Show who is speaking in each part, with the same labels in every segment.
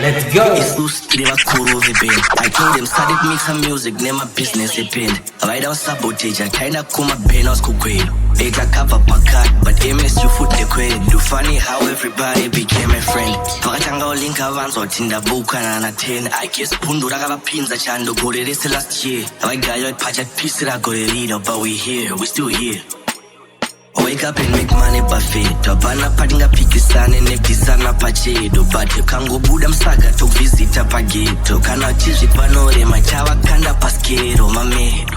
Speaker 1: Let's go.
Speaker 2: I told them started make some music, name my business depend. Right out sabotage, I kinda come my pen out kukwelo. Ega cover pakat, but MS you foot the quail. Do funny how everybody became a friend. Pakatanga olinka vanzo tinda buka na 10. I guess pundu rakava pinza chando gore this last year. I got your pajak piece that I got a leader, but we here, we still here. Wake up and make money buffet. Tabana padinga pikisane nekisana pachedo. But you can't go buda msaga to visit a pageto. Kana chizi panore machawa kanda paskero mamedo.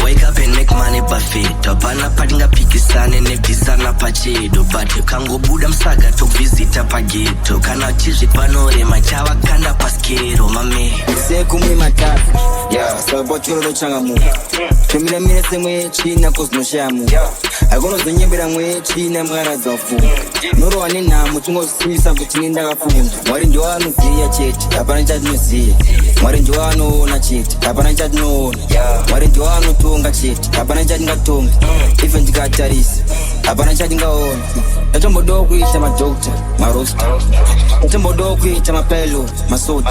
Speaker 2: Wake up and make money buffet. Tabana padinga pikisane nekisana pachedo. But you can't go buda msaga to visit a pageto. Kana chizi panore machawa kanda paskero mamedo.
Speaker 3: Say kumi matafu. Yeah, so bochuro do changamu. Tumira mire semwe china kozno shamu. Agono zenyebera mwe china mwara zafu. Noro anena mutungo sisa kuchininda kafundu. Mwari njoano ziya cheti, hapana chati nuziya. Mwari njoano na cheti, hapana chati noona. Mwari njoano tunga cheti, hapana chati nga tunga. Ife njika atarisi, hapana chati nga ona. Natombo do kuita madokta, marosta. Natombo do kuita mapelo, masota.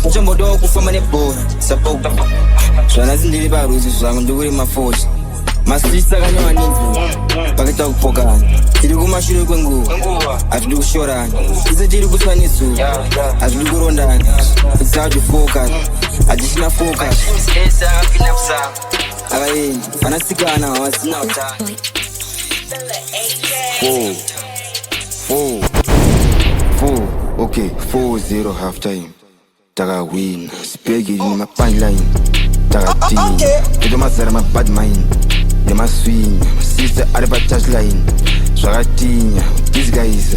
Speaker 3: Natombo do kufama nebora, sapota. Shwana zindiri baruzi zwangu nduguri mafoshi. Masisa kanyo ninfu, pakita kupokana. Tiri kumashure kwengu, atuli kushorana. Ize tiri kuswanisu, atuli kurondana. It's how you focus, additional focus. Again, anasikana wasina utani.
Speaker 4: 4, okay, 4-0 half time. Taga win, spaghetti in my pipeline. Taga team, it must have my bad mind. They must swing, my sister at the touch line. Swagatinha, these guys.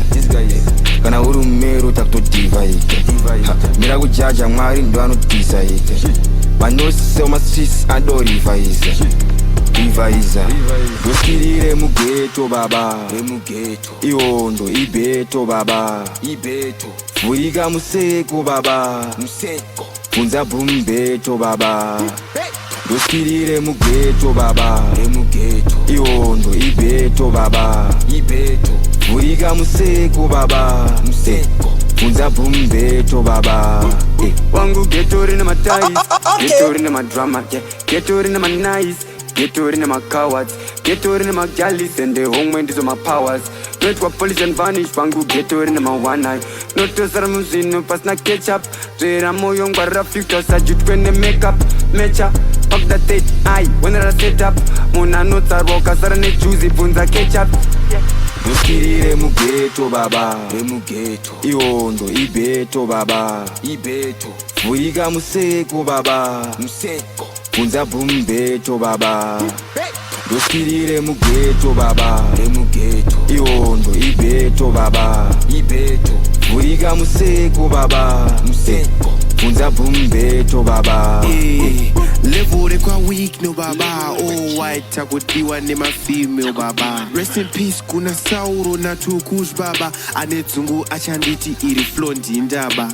Speaker 4: Kana urumero tak to divide. Mira go jaja mari ndo ano decide. But no so my sis and do revise. Doskirire mugeto baba. Iondo ibeto baba. Furiga museko baba. Funza bumbeto baba. Doskirire mugeto baba. Iondo ibeto baba. Furiga museko baba. Funza bumbeto baba.
Speaker 5: Wangu geto in my ties, geto in my drama, geto in my nice. Get to in my cowards, get to in my galleys, and the home went to my powers. Not what police and vanish, Bangu get to in my one eye. Not to Saramusin, no pass na ketchup. Ramo young barra filters, I just when they make up, mecha. Fuck that tape, aye, when I set up. Mona notes are walkers, are ne choosy, punza ketchup.
Speaker 4: Doskirire mugeto baba. Iondo ibeto baba. Furiga museko baba. Funza bumbeto baba. Doskirire mugeto baba. Iondo ibeto baba. Furiga museko baba. Funza bumbeto baba.
Speaker 6: Level kwa weak no baba. Oh white takudiwa nema female baba. Rest in peace kuna sauro na tukush baba. Anezungu achanditi iri flondi ndaba.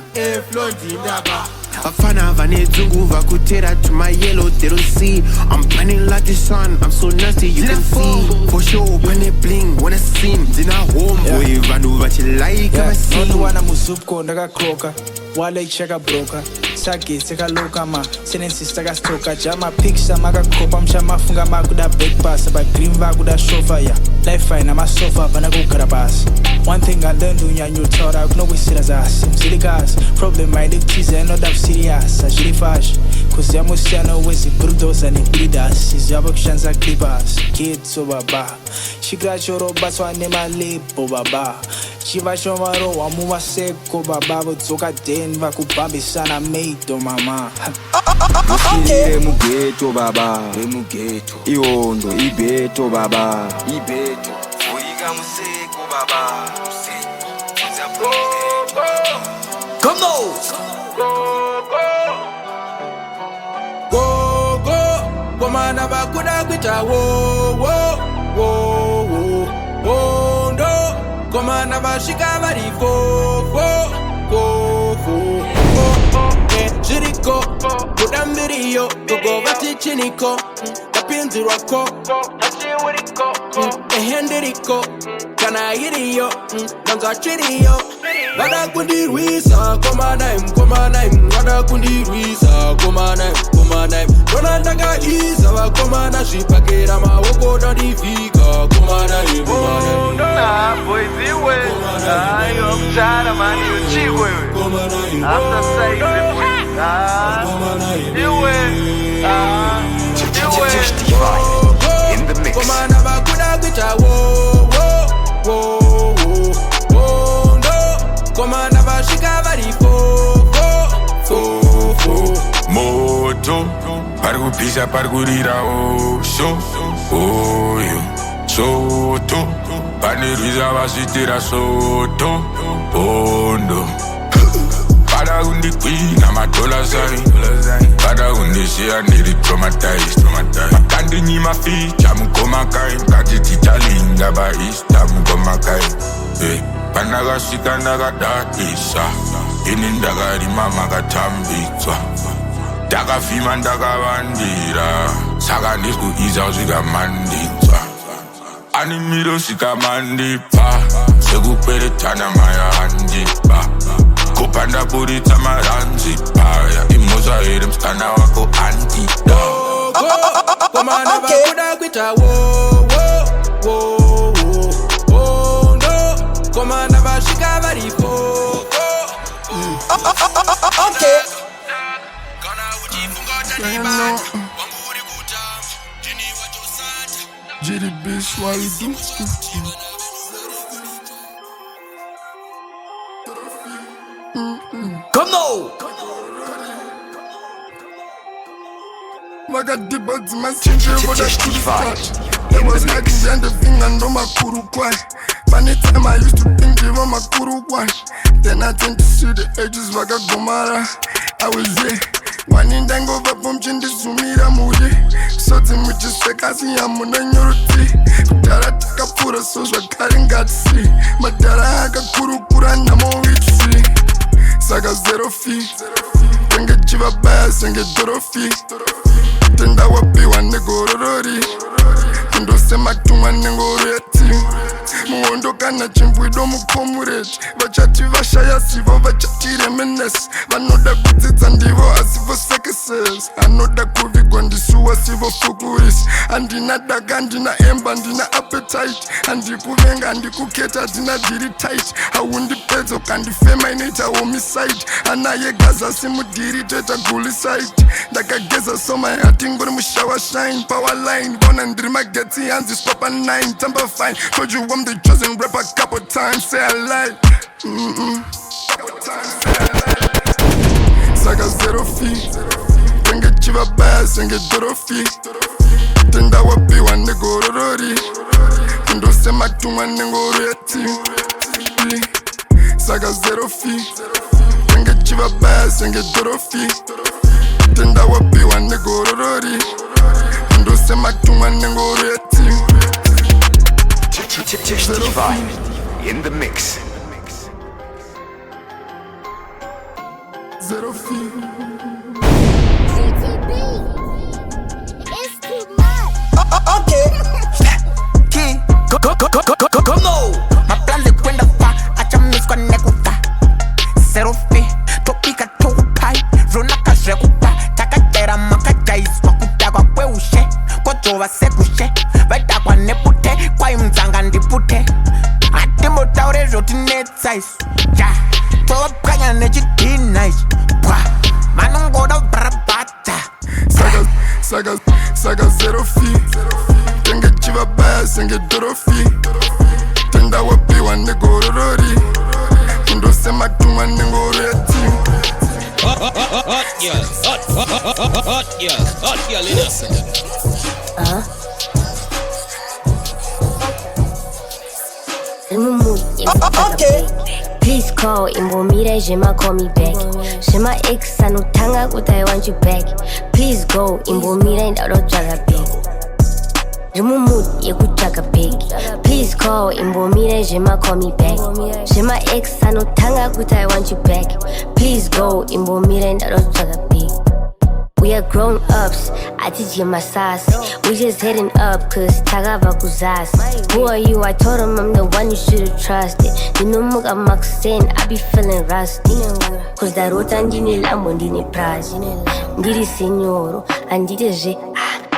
Speaker 6: Flondi ndaba. Afana vanezungu vakutera to my yellow, they don't see. I'm burning like the sun, I'm so nasty you can see. For sure when they bling, when I sing, zina homeboy vanu vachilaika masi.
Speaker 7: Nondu wana musupko ndaga kroka, wale cheka broka. Saki seka loka ma, senensi staga stoka. Jama picture maga kopa mshama funga maguda big pass. Aba green vaguda sofa ya. Life fine ama sofa banago karabas. One thing I learned when you're taught I know we sit as ass. Silly guys, problem my live cheese and not serious. Actually fash, cause ya musiano wezi brudos and breeders. Is ya bookshands are clippers. Kids so baba. She got your robots so I name my lipo baba. Chiva shomaro wa muwa seko baba. But soka den vaku babi sana meito mama.
Speaker 4: Doskirire mugeto baba. Iondo ibeto baba. Furiga museko baba. Funza bumbeto baba.
Speaker 3: Come on! Go, mana bakuda kucha wo, no. Go mana bashika bari go. Jiriko, kudambiriyo, go bati chiniko, kapinzi roko.
Speaker 7: Henderiko, can I hear you? Don't got you. Wada kundi ruisa, koma naim. Wada kundi ruisa, koma naim. Dona ndaka isa, wa koma na shipakera ma woko da difika, koma naim.
Speaker 1: Oh, dona, boy, ziwe. Ayo, mchana mani uchiwe. After say ziwe. Tichdefine in the mix.
Speaker 7: Koma na bakuda kucha, wo, no. Koma na bashika bari fo.
Speaker 8: Moto, pargu pisa, pargu rira, oh, so, oh, yo, soto, pani ruiza vasitira soto, oh, no. Para undi queen, I'm a dollar sign. Para undi share, need it traumatized. Kandi ni my feet, I'm goma kind. Kati titalinga ba east, I'm goma kind. Panaga shika naga datisa. Inindaga rimama gatambitwa. Daga fima ndaga bandira. Saga nisku iza zika manditwa. Animiro shika mandipa. Segu pere tana maya handipa. Kupanda burita maranzi paya. Imoza irem skana wako antida.
Speaker 7: Koma na bakuda kucha, wo, no. Koma na bashika bari fo. Okay.
Speaker 6: Jitty bitch, why you do?
Speaker 7: Come now.
Speaker 6: Like a dip out to my ginger, but I couldn't touch. It was like the end of thing and no my kuru kwai. By the time I used to think they were my kuru kwai. Then I tend to see the edges like a gomara. I was there. One in dango vapom chindi sumira mudi. Sotin with just like I see I'm on a nyoroti. Dara taka pura so shwakarin gatsi. Madara haka kuru kura namo witsi. Saga 0 feet. Tenge chiva bass, tenge dorofi. Tenda wapi wane gorori. Ndo sema tumane ngoreti. Muondo kana chimbwido mukomureti. Vachati vashaya sivo vachati remenes. Vanoda kutitsa ndivo asivo sekeses. Anoda kuvigwa ndisuwa sivo fukuris. Andina daga, andina emba, andina appetite. Andikuvenga, andikuketa, andina diri tight. Haundi pedzo kandifema inaita homicide. Anaye gaza simudiri teta guli site. Ndakageza soma yati ngori mushawa shine. Power line, bona ndiri mageti hands is papa 9. Temper fine, told you I'm the chosen rapper couple times. Say I lie. Couple times, say I lie. Saga 0 feet. Tenge chiva bass, tenge dorofi. Tenda wapi wane gorori. Ndo sema tumane ngoreti. Saga 0 feet. Tenge chiva bass, tenge dorofi. Tenda wapi wane gorori. Ndo sema tumane ngoreti.
Speaker 2: Tichdefine in the mix.
Speaker 6: 0 feet.
Speaker 9: It's too much.
Speaker 7: Okay. Key. Come now.
Speaker 10: Maplazi kwenda fa, acha miskwa nekuka. Zero fee, topika tukupai. Rona kazrekupa, takatera makajaiswa kutakwa kweushe. Kotowa sekushe, vaita kwa nepute. Kwa imzanga ndipute. Atimo taure roti netsaisu. Ja, towa kanya nechidina ishi. Pwa, manongoda brabata.
Speaker 6: Saga 0 feet. Tenge chiva bass, tenge dorofi. Tenda wapi wane gorori. Ndo sema tumane ngoreti.
Speaker 11: Hot girl, innocent.
Speaker 9: Okay. Please call Imbomire, Jema call me back. Shema ex anotanga kuti I want you back. Please go Imbomire ndarotsvaga back. Remove yekutsvaga back. Please call Imbomire, Jema call me back. Shema ex anotanga kuti I want you back. Please go Imbomire ndarotsvaga back. We are grown ups, I teach you my sauce. We just heading up, cause tagava kuzas. Who are you? I told him I'm the one you should've trusted. Dinumuga maxen, I be feeling rusty. Cause that rota ndini lambo ndini prazi. Ndiri signoro, andiri je,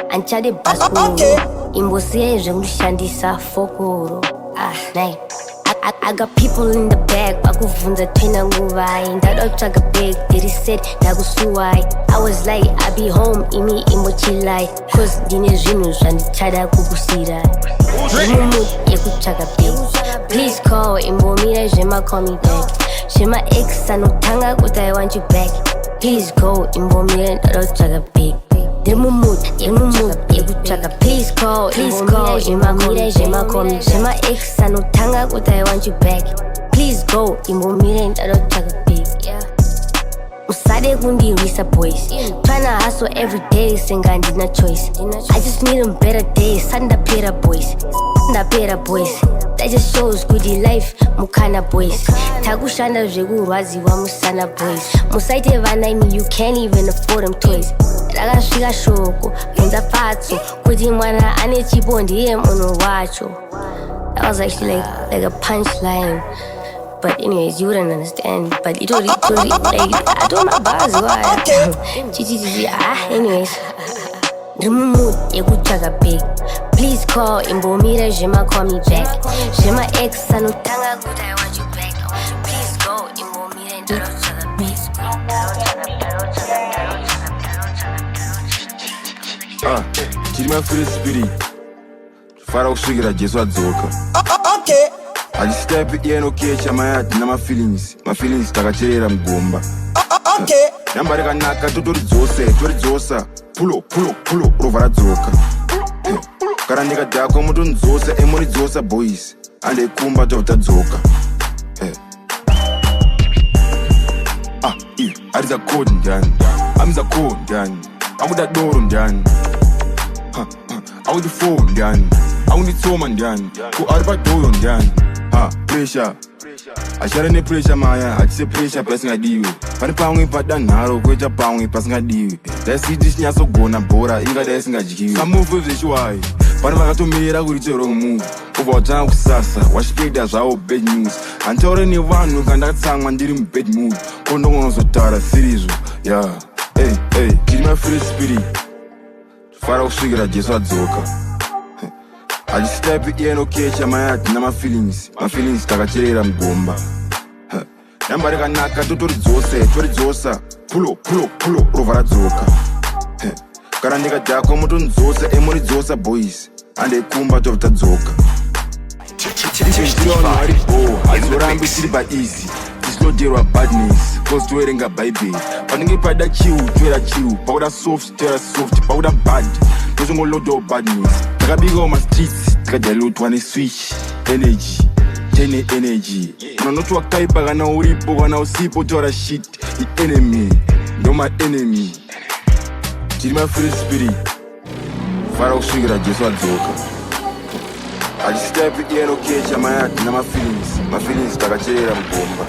Speaker 9: anchade baskuro. Imbosie je mshandisa fokoro. Night. I got people in the back, bakuvunza twina nguvai. Ndadotsvaga bag, they said ndakusuwai. I was like, I be home, imi imochilai. Cause ndine zvinhu zvandichada kukusira. Mumu yekutsvaga bag. Please call, imbomira zvema call me back. Zvema ex anotanga kuti I want you back. Please go, imbomira ndadotsvaga bag. They're my mood, please call, Jema call me. Jema ex, I know Tanga, what I want you back. Please go, Imomire, I don't talk a big, yeah. Usade Gundi Risa boys. Tryna hustle every day, sing I did not choice. I just need them better days, Sanda Pera boys. Sanda Pera boys. That just shows goody life, Mukana boys. Tagushana Jegu Razi wa Musana boys. Musaite Vanaimi, you can't even afford them toys. Ragashika shoko, Munda Patso, Kudimwana, Anechi Bondi, Mono Wacho. That was actually like a punchline. But anyways, you wouldn't understand. But it was like, I told my boss why. Anyways. Mood, yekutsvaga big. Please call, imbomira Jema call me back. Jema ex anotanga kuti I want you back. Please go, imbomira ndarotsvaga big.
Speaker 4: Chiri my free spirit. Fara kusvikira Jesu adzoka.
Speaker 3: Okay.
Speaker 4: Step in okay, chamayati na my feelings takacherera mugomba.
Speaker 3: Okay.
Speaker 4: Namba rekanaka totoridzosa pulo rova radzoka. Kana ndikadhakwa mutonidzosa emunidzosa boys andekumba totadzoka. Ariza code ndani amiza code ndani akuda doro ndani akuti phone ndani akunditsoma ndani ku ari padoyo ndani. Pressure ashara ne pressure maya atise pressure pasingadiwe pane pamwe padanharo kuita pamwe pasingadiwe dasiti chinyasogona bhora ingada isingadyiwe samuve zvechiwayi pane vakatomira kuti wrong move ubva watanga kusasa wachipeda zvavo bad news hantaure nevanhu kandakatsamwa ndiri mubad mood kondongonozotaura sirizvo ya tiri my free spirit fara kusvikira Jesu adzoka. Step in okay, chamayati na my feelings takacherera mugomba. Namba rekanaka totoridzosa pulo rova radzoka. Kana ndikadhakwa mutonidzosa emunidzosa boys andekumba totadzoka. Tiriona hari hazorambi tiri paeasy tisinoderwa badness cause toerenga bhaibheri panenge pada chill toera chill pakuda soft toera soft pakuda bad tozongolodawo badness takabikawo mastreets tikajalotwa neswitch energy tene energy unanoti wakaipa kana uripo kana usipo taura shit enemy ndo my enemy. Tiri my free spirit fara kusvikira Jesu adzoka. Step in okay, chamayati na my feelings takacherera mugomba.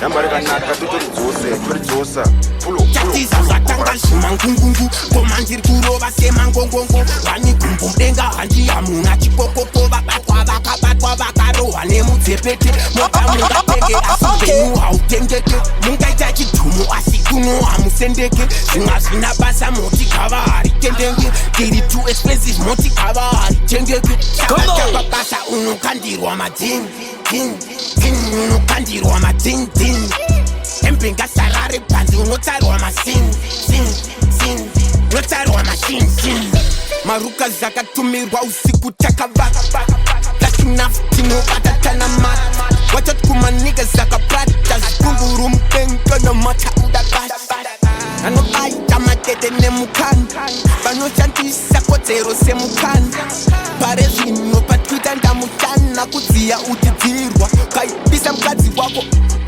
Speaker 4: Namba rekanaka totoridzosa pulo
Speaker 10: chatiza zvatanga zvimangungungu koma ndiri kurova semangongongo vani gumbo mudenga handi hamuna chikokoko vabatwa vakabatwa vakarohwa nemudzepete mota mungatenge asi upenyu hautengeke mungaita chidhumu asi kuno hamusendeke zvimwa zvina basa moti kava haritendenge tiri too expensive moti kava haritengeke chakachapa basa unokandirwa mading unokandirwa mading Empinga sarare panzi unotarwa masin unotarwa machine maruka zakatumirwa usiku takavaka latinaftinobata mata wachatkumaniga zakapata zikunguru mpenga na mata udakasa anobaita matete nemukana vanoshandisa kodzero semukana pare zvino patwitter ndamutana kudziya utidzirwa kaipisa mukadzi wako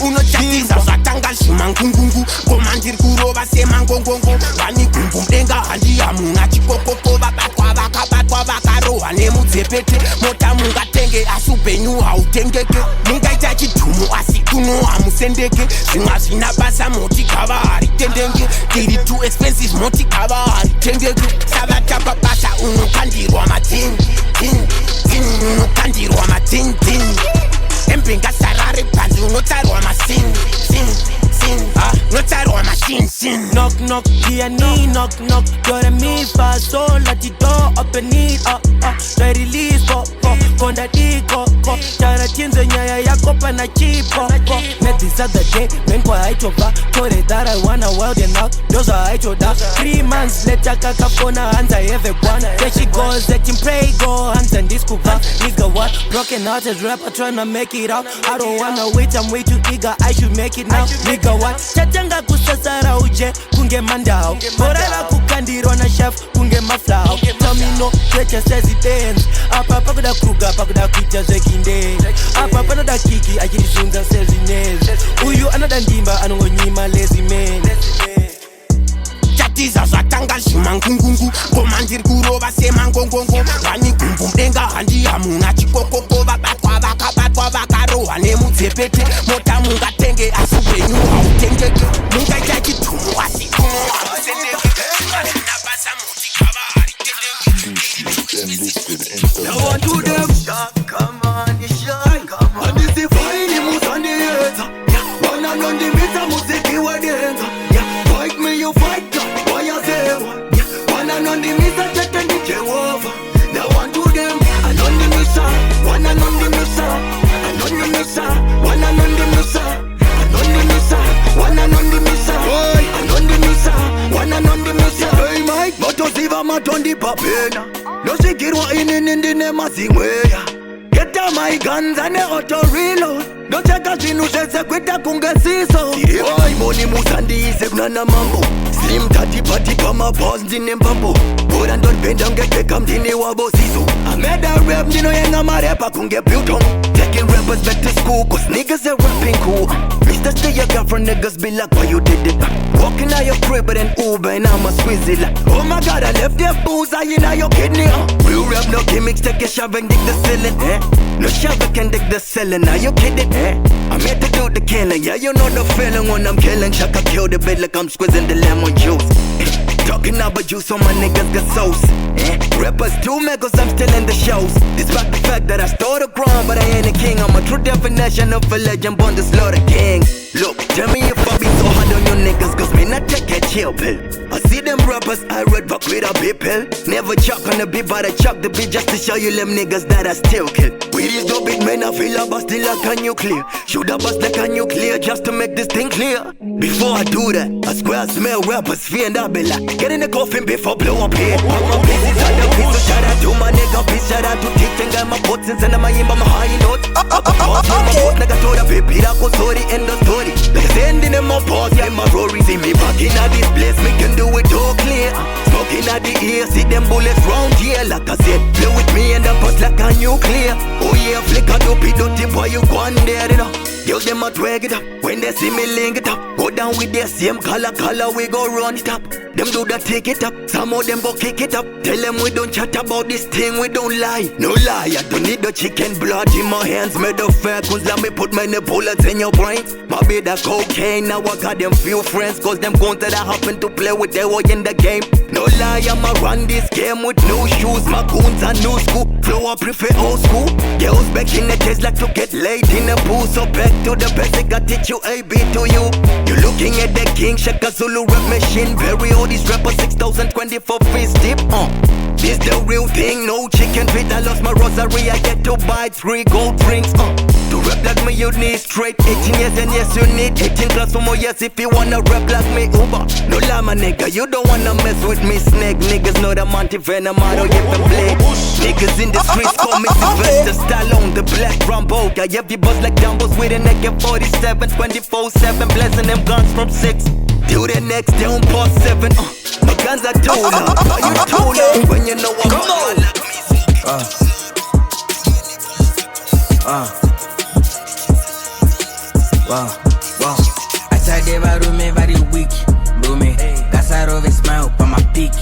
Speaker 10: unochatiza zvatanga zvimangungungu koma ndiri kurova semangongongo vani gumbo mudenga handi hamuna chikokoko vabatwa vakabatwa vakarohwa nemudzepete mota mungatenge asi upenyu hautengeke mungaita chidhumu asi kuno hamusendeke sendeke Zingazina basa moti kavari tendenge Diri too expensive moti kavari tendenge Sabatapa basa unukandirwa matin unukandirwa matin Empinga sarari panzi unotarwa masin unotarwa machine Knock knock piani knock knock Dore mi fa sol la ti do open it the release konda diko Tara tinze nyaya yako pana chipo Met this other day men kwa haitoba Kore that I wanna world and out Those are haitoda 3 months later kakafona hanza everyone There she goes let him pray go hands and this kuva Nigga what broken out as rapper tryna make it out I don't wanna wait I'm way too eager I should make it now Nigga what Chatanga kusasara uje kunge mandao Morala kukandirwa na chef kunge maflao Tell me no trecha says it ends Apa pakuda kruga pakuda kuita zekinde Apa panoda kiki ajirisunza says inez Uyu another ndimba anongonyima lazy man Chatiza zatanga shimangungungu Komandir kuroba semangongongo Wani kumbu mdenga handi hamuna chikokoko Batwa bakaro wane mudzepete Mota munga tenge asubenyu hautengeke Munga jaji tumu asikumu hausendeke Nabasa muti kabari
Speaker 11: Now I do them come on, you shot, come on. And this is fine, you must on the earth. One and on the meter, musiki wa dance. Fight me, you fight, why you say? One and on the meter, check and get over. Now I do them, and on the meter, one and on the meter, and on the meter, one and on the meter, and on the meter, one and on the meter, and on the meter, one and on the meter. Hey Mike, motosiva matondi papena. No sikirwa inindi NemaSalad. Get down my guns and the auto reload. No cheka zinu sese kwita kungesiso. Oi moni musandi ise kunana mambo. Slim tati pati kama boss ndine mpambo. Bora ndon benda ngekeka mdini wabo siso. I made a rap ndino yenga marepa kunge Kutongwa. Taking rappers back to school cause niggas are rapping cool. Mr. Stay your girlfriend niggas be like why you did it. Walking out your crib but an Uber and I'm a squeezy like oh my god I left their booze I in your kidney Real rap no gimmicks take a shove and dig the ceiling No shove can dig the ceiling are you kidding I'm here to do the killing yeah you know the feeling when I'm killing Shaka kill the bed like I'm squeezing the lemon juice Talking about juice on my niggas got sauce Rappers do me cause I'm still in the shows Despite the fact that I stole the crown but I ain't a king I'm a true definition of a legend born to slaughter kings Look, tell me if I be so hard on you niggas cause me not take a chill pill I see them rappers I read back with a big pill Never chuck on the beat but I chuck the beat just to show you them niggas that I still kill With these no big men I feel I bust it like a nuclear Shoot a bust like a nuclear just to make this thing clear Before I do that, I swear I smell rappers fear and I be like Get in the coffin before blow up here I'm a piece inside the piece so shout out to my nigga Peace shout out to Tichdefine my pots and send my imba my high note I pause on my post like I told a baby I go sorry end the story Like I send in my pause yeah my Rory See me back in at this place me can do it all clear Smoking at the ear see them bullets round here Like I said play with me and the bust like a nuclear Oh yeah flick a dopey dirty boy you go on there you know Yo them a drag it up when they see me link it up Go down with their same color we go run it up Them do that take it up some of them go kick it up Tell them we don't chat about this thing we don't lie No lie I don't need the chicken blood in my hands Made of fair cause let me put many bullets in your brains My be the cocaine now I got them few friends Cause them guns that I happen to play with they were in the game No lie I'ma run this game with no shoes My goons are new school Flow I prefer old school Girls back in the days like to get laid in the pool So back to the basic I teach you A, B to you You looking at the king Shaka Zulu rap machine Bury all these rappers 6,024 feet deep This the real thing No chicken feet I lost my rosary I get to buy 3 gold rings To rap like me you need straight 18 years and yes you need 18 class for more years If you wanna rap like me Uber No lie my nigga You don't wanna mess with me snake Niggas know the Monty Venom I don't give a blade Niggas in the streets call me Sylvester Stallone The black Rambo Got every buzz like Dumbos with an AK-47 24/7 blessing them guns from 6 till the next day on past 7 My guns are too loud Are you too loud When you know I'm on like me
Speaker 2: Wow I said they were me very weak Bro me Gas I always smile on my peak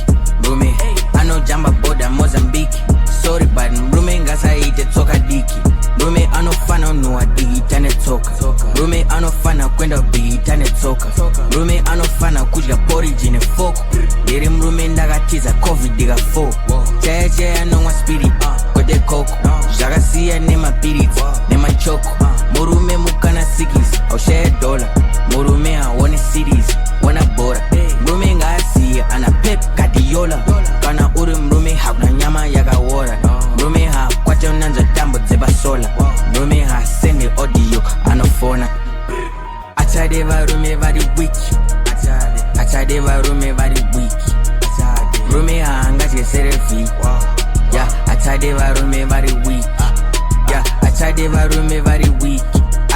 Speaker 2: Bro me I know jamba border Mozambique Sorry but bro me gas I eat it soka diki Bro me I no fan no I dig it and it soka Bro me I no anofana kwenda beat netsoka mrume anofana kudya porridge nefoko ndiri mrume ndakatiza covid ika 4 chaya anomwa spirit kwete koko zvakasiya nemapiriti nemachoko murume mukana sikisi aushaya dola murume haone series wana bora mrume ngaasiye ana pep kadiola kana uri mrume hakuna nyama yakawora mrume hakwate unanzwa tambo dzebasola mrume hasende audio anofona achade varume vari wiki achade varume vari wiki mrume haangatyesere vhiki achade varume vari wiki achade varume vari wiki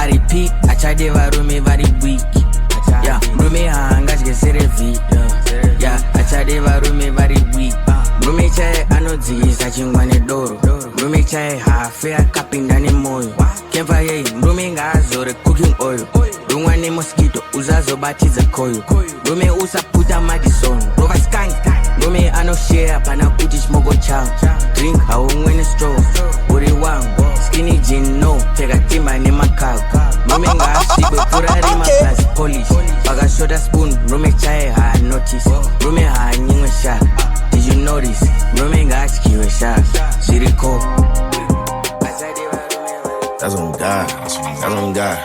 Speaker 2: aripi achade varume vari wiki mrume haangatyesere vhiki achade varume vari wiki mrume chaye anodzivisa chingwa nedoro mrume chaye hafe akapinda nemoyo kemfa yei mrume ngaazore cooking oil rumwa nemosquito uzazobatidza koyo mrume usaputa madison rova skank mrume anoshare pana kuti chimoko chavo drink haumwe nestraw uri wangu skinny jean no pfeka timba nemakavo mrume ngaasvibe purarima plus polish pakashota spoon mrume chaye haanotice mrume haanyimwe sha did you notice mrume ngaatyiwe sha zviriko
Speaker 6: That's on God. That's on God.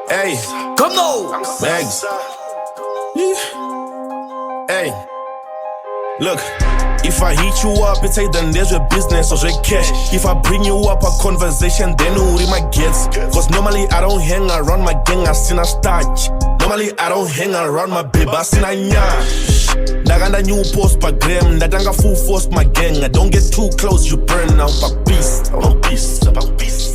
Speaker 6: Hey,
Speaker 2: come on,
Speaker 6: Megs. Hey, look. If I hit you up, it's a then there's your business or your cash. If I bring you up a conversation, then who my gets? Cause normally I don't hang around my gang, I seen a starch. Normally I don't hang around my babe, I seen a nyash. Ndaganda new post pa gram, ndatanga full force my gang. I don't get too close, you burn out pa peace.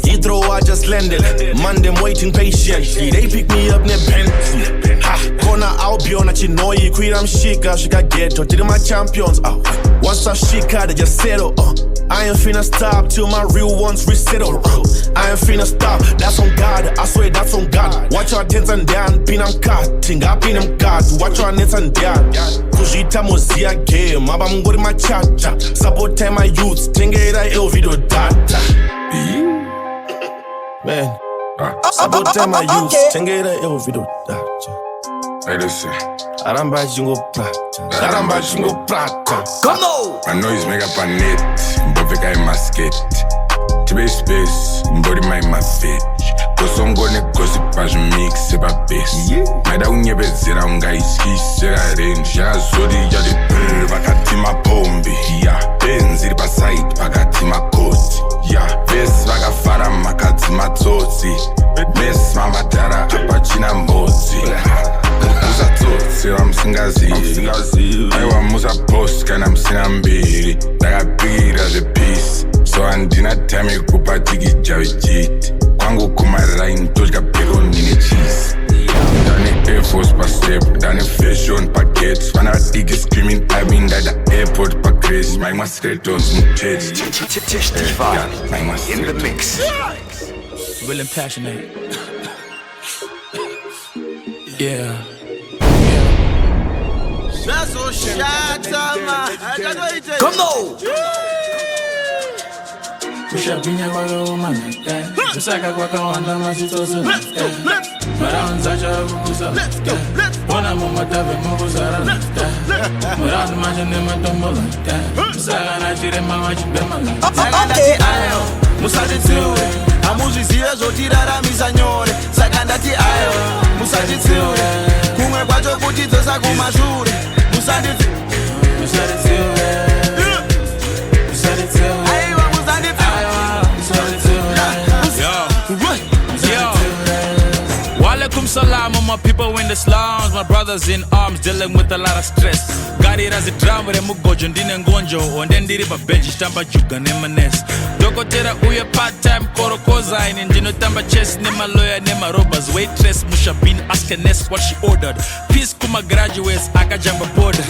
Speaker 6: Heathrow, I just landed. Man, them waiting patiently. They pick me up, ne Bentley. Ha, Kona Albion, at Chinoi, Queen, I'm Shika, Shika Ghetto. Did my champions, once I Shika, they just settle. I ain't finna stop till my real ones resettle. I ain't finna stop, that's on God. I swear that's on God. Watch your tents and down, pin on cutting, I pin on God. Watch your nets and down. Kujita mozia game, I'm going my cha-cha. Support time my youths, tingera el video data. Man, support time my youths, tingera el video data.
Speaker 8: Hey, listen.
Speaker 6: Aramba jingo prata.
Speaker 2: come on.
Speaker 8: My noise make up a net, mboveka in my skate. Tibe space, mbody my fit. Kosongo ne gossip page mix, c'est pas best. Maida unyebezera ungayiskisera range. Ya zodi ya di brr, vakati mapombi. Benzi ripa side, vakati makoti. Ves vakafara makati matsotsi. Mes mamatara apachina mbodzi. Musa tsotsi wa msingazivi. Aiwa musa boss kana msina mbiri. Ndakapira the peace. So andina time kupa tiki jawe jiti. Kwangu kumarain tolika pego nini cheese. Dani Air Force pa step, dani fashion pa gates. When I dig screaming, I mean that the airport pa crazy. My straight on smooth chase.
Speaker 1: Tichdefine in the mix.
Speaker 7: Real and passionate. Yeah.
Speaker 2: Come on.
Speaker 7: Kushapinya kwa woman like that. Kusaka kwa kawanda masitoso like that. Maraunza chabukusa like that. Wana mama tabe mugusara like that. Maraunza machane matombo like that. Kusaka na chire mama chibema like that.
Speaker 11: Sakandati ayo, musajitiwe. Amuzvizive zvotiraramisha nyore. Sakandati ayo, musajitiwe. Kumwe kwacho kuchidzosa kumashure. Musajitiwe.
Speaker 12: Walaikum salam on my people in the slums. My brothers in arms dealing with a lot of stress. Gari razi drama re mugojo ndine ngonjo. Ondendiri pa bench tamba juga nema nest. Dokotera uye part time korokoza. Ine ndino tamba chess nema lawyer nema robbers. Waitress mushabin ask a nest what she ordered. Peace kuma graduates akajamba border.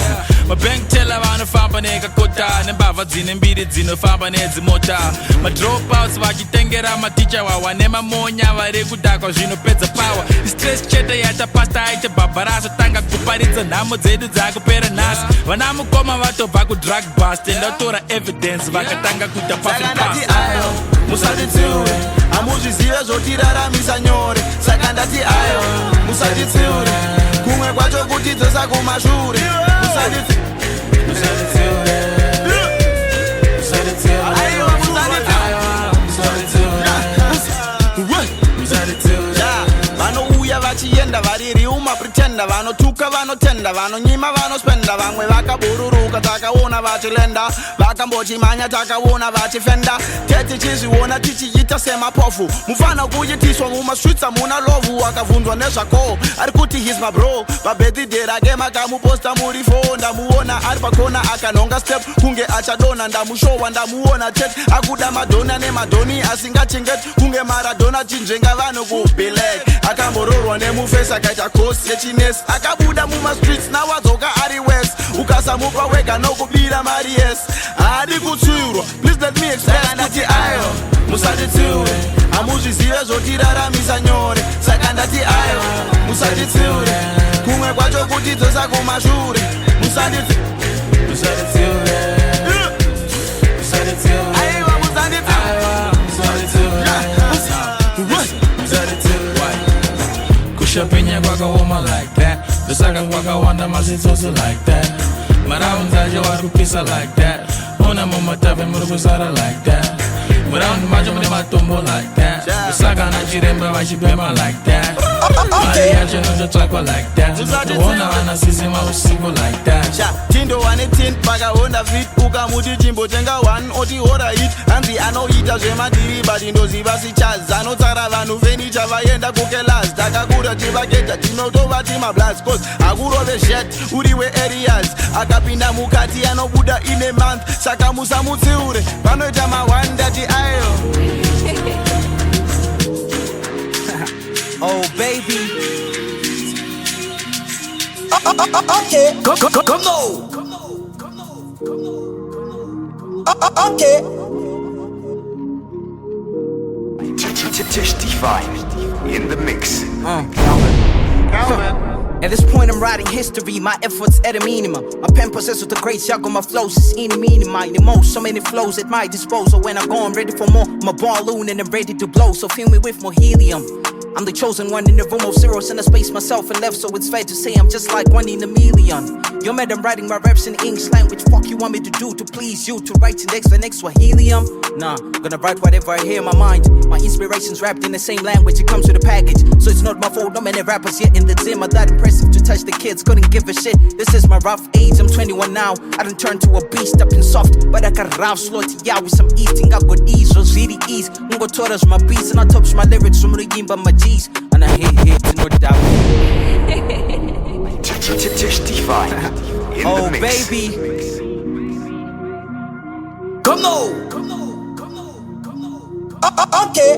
Speaker 12: My bank teller vano famba neka kota. Nembava dzine mbiri dzino famba nedzi mota. My dropouts vachitengera maticha wawa. Nema monya vari kudakwa zvino pedza power. Stress chete yata pasta aite babaraso tanga kuparidza nhamo dzedu dzakupera nhasi vana mukoma vatobva kudrug bust ndotora evidence vakatanga kuita
Speaker 11: ndati ayo musatitsiure hamuzvizive zvotiraramisa nyore saka ndati ayo musatitsiure kumwe kwacho kutidzosa kumashure vanouya vachienda variri umapretenda vanotuka vanotenda vanonyima vanospenda vamwe vakabururuka takaona vachilenda vakambochimanya takaona vachifenda tetichizviona tichiita semapofu mufana kuitiswa mumastreetsa muna lovu akavhunzwa nezvako ari kuti his my bro pabirthday rake makamuposta muri fo ndamuona ari pakona akanhonga step kunge achadona ndamushowa ndamuona chete akuda madhona nemadhoni asingachengeti kunge maradona chinzvenga vanhu kubilek akambororwa nemufesi akaita kosi yechinesi akabuda mumastreets nawadzoka ari west ukasamupa wega nokubira mari yes haadi kutsiurwa please let me express ndati ayo musatitsiure hamuzvizive zvotiraramisa nyore saka ndati ayo musatitsiure kumwe kwacho kutidzosa kumashure
Speaker 12: kushapinya kwakaoma like that kusaka kwakawanda masitsoso like that maraunzaje vari kupisa like that ona mumatape muri kuzara like that muraundi macho mune matombo like that kusaka nachiremba vachipema like that mari yacho inototsvakwa like that ona vanasisima usiku like that
Speaker 11: tindowane 10 pakahonda fit ukamuti chimbotenga 1 oti alright hanzi anoita zvemadiri but ndoziva sichaz anotsara vanhu fenicha vaenda kukelas takakura tivageta tinotovati mablas cause akurove shet uriwe areas akapinda mukati anobuda ine month saka musamutsiure vanoita ma1 ndati ayo
Speaker 10: Oh baby
Speaker 11: okay come no okay
Speaker 13: Tichdefine in the mix.
Speaker 10: At this point I'm writing history, my efforts at a minimum. My pen possessed with the great y'all got my flows, it's any meaning, mine the most. So many flows at my disposal. When I go I'm ready for more, I'm a balloon and I'm ready to blow. So fill me with more helium. I'm the chosen one in the room of zeros and I space myself and left. So it's fair to say I'm just like one in a million. Yo man, I'm writing my raps in English language. Fuck you want me to do to please you? To write index for next Swahilium? Nah, gonna write whatever I hear in my mind. My inspiration's wrapped in the same language, it comes with a package. So it's not my fault, no many rappers yet in the gym. I'm that impressive to touch the kids, couldn't give a shit. This is my rough age, I'm 21 now. I done turned to a beast up and soft, but I got rough slow to yeah with some eating. I got ease, so ziri ease. Ungo toras my beats and I tops my lyrics from Rigimba my G's. And I hate no doubt.
Speaker 13: Tichdefine in
Speaker 10: oh
Speaker 13: the mix.
Speaker 10: Baby,
Speaker 11: come no okay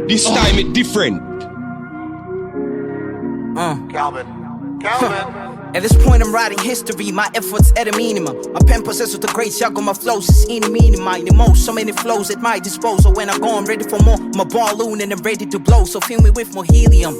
Speaker 6: This time it different.
Speaker 11: Calvin
Speaker 10: At this point I'm writing history, my efforts at a minimum. My pen possessed with the great y'all got my flows, it's any meaning, mine the most. So many flows at my disposal. When I go I'm ready for more, I'm a balloon and I'm ready to blow. So fill me with more helium.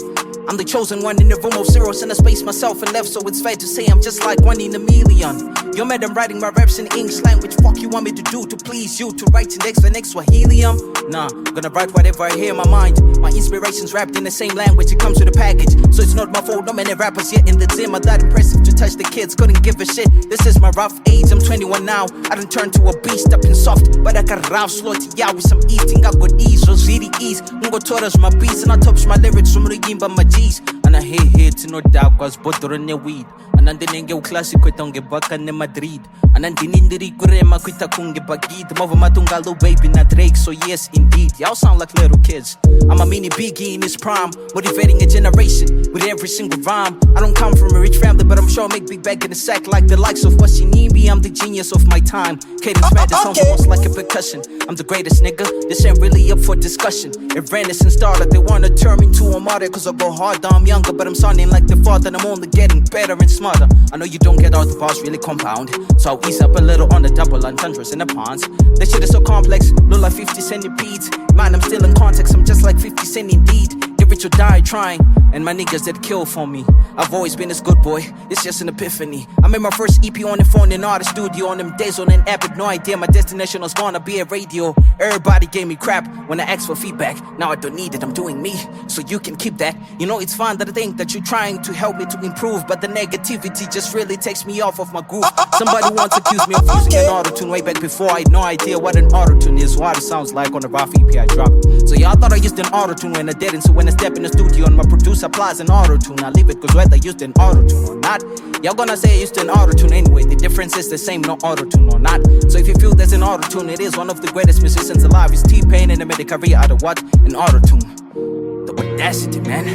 Speaker 10: I'm the chosen one in the room of zeros and I space myself and left. So it's fair to say I'm just like one in a million. Yo man, I'm writing my raps in English language. Fuck you want me to do to please you? To write index for next Swahilium? Nah, gonna write whatever I hear in my mind. My inspiration's wrapped in the same language, it comes with a package. So it's not my fault, no many rappers yet in the gym. I'm that impressive to touch the kids, couldn't give a shit. This is my rough age, I'm 21 now. I done turned to a beast up and soft, but I got rough slow to yeah with some eating. I got ease, so ziri ease. Ungo toras my beats and I tops my lyrics from Rigimba my G's. And I hate to no doubt cause both are in your weed. Anandinenge uklasi kwetonge baka ne Madrid. Anandinindiri kurema kwita kunge bagid. Mova matungalo baby na Drake, so yes indeed. Y'all sound like little kids. I'm a mini Biggie in his prime, motivating a generation with every single rhyme. I don't come from a rich family, but I'm sure I make big bag in the sack like the likes of Washinimi. I'm the genius of my time. Cadence mad as almost like a percussion. I'm the greatest nigga, this ain't really up for discussion. If Renaissance started, they wanna turn me to a martyr. Cause I go hard, I'm younger, but I'm sounding like the father. And I'm only getting better and smarter. I know you don't get all the bars really compound, so I'll ease up a little on the double entendres and the pawns. That shit is so complex, look like 50 centipedes. Man, I'm still in context, I'm just like 50 Cent indeed. Every
Speaker 14: to die trying, and my niggas that kill for me. I've always been this good boy, it's just an epiphany. I made my first EP on the phone in art studio. On them days on an app, had no idea my destination was gonna be a radio. Everybody gave me crap when I asked for feedback. Now I don't need it, I'm doing me, so you can keep that. You know it's fun that I think that you're trying to help me to improve, but the negativity just really takes me off of my groove. Somebody once accused me of using an auto-tune way back before I had no idea what an auto-tune is, what it sounds like on the rough EP I dropped. So y'all thought I used an auto-tune when I didn't. So when I step in the studio and my producer applies an auto-tune, I leave it cause whether I used an auto-tune or not, y'all gonna say I used an auto-tune anyway. The difference is the same, no auto-tune or not. So if you feel there's an auto-tune, it is one of the greatest musicians alive. It's T-Pain and they made a career out of what? An auto-tune. The audacity, man.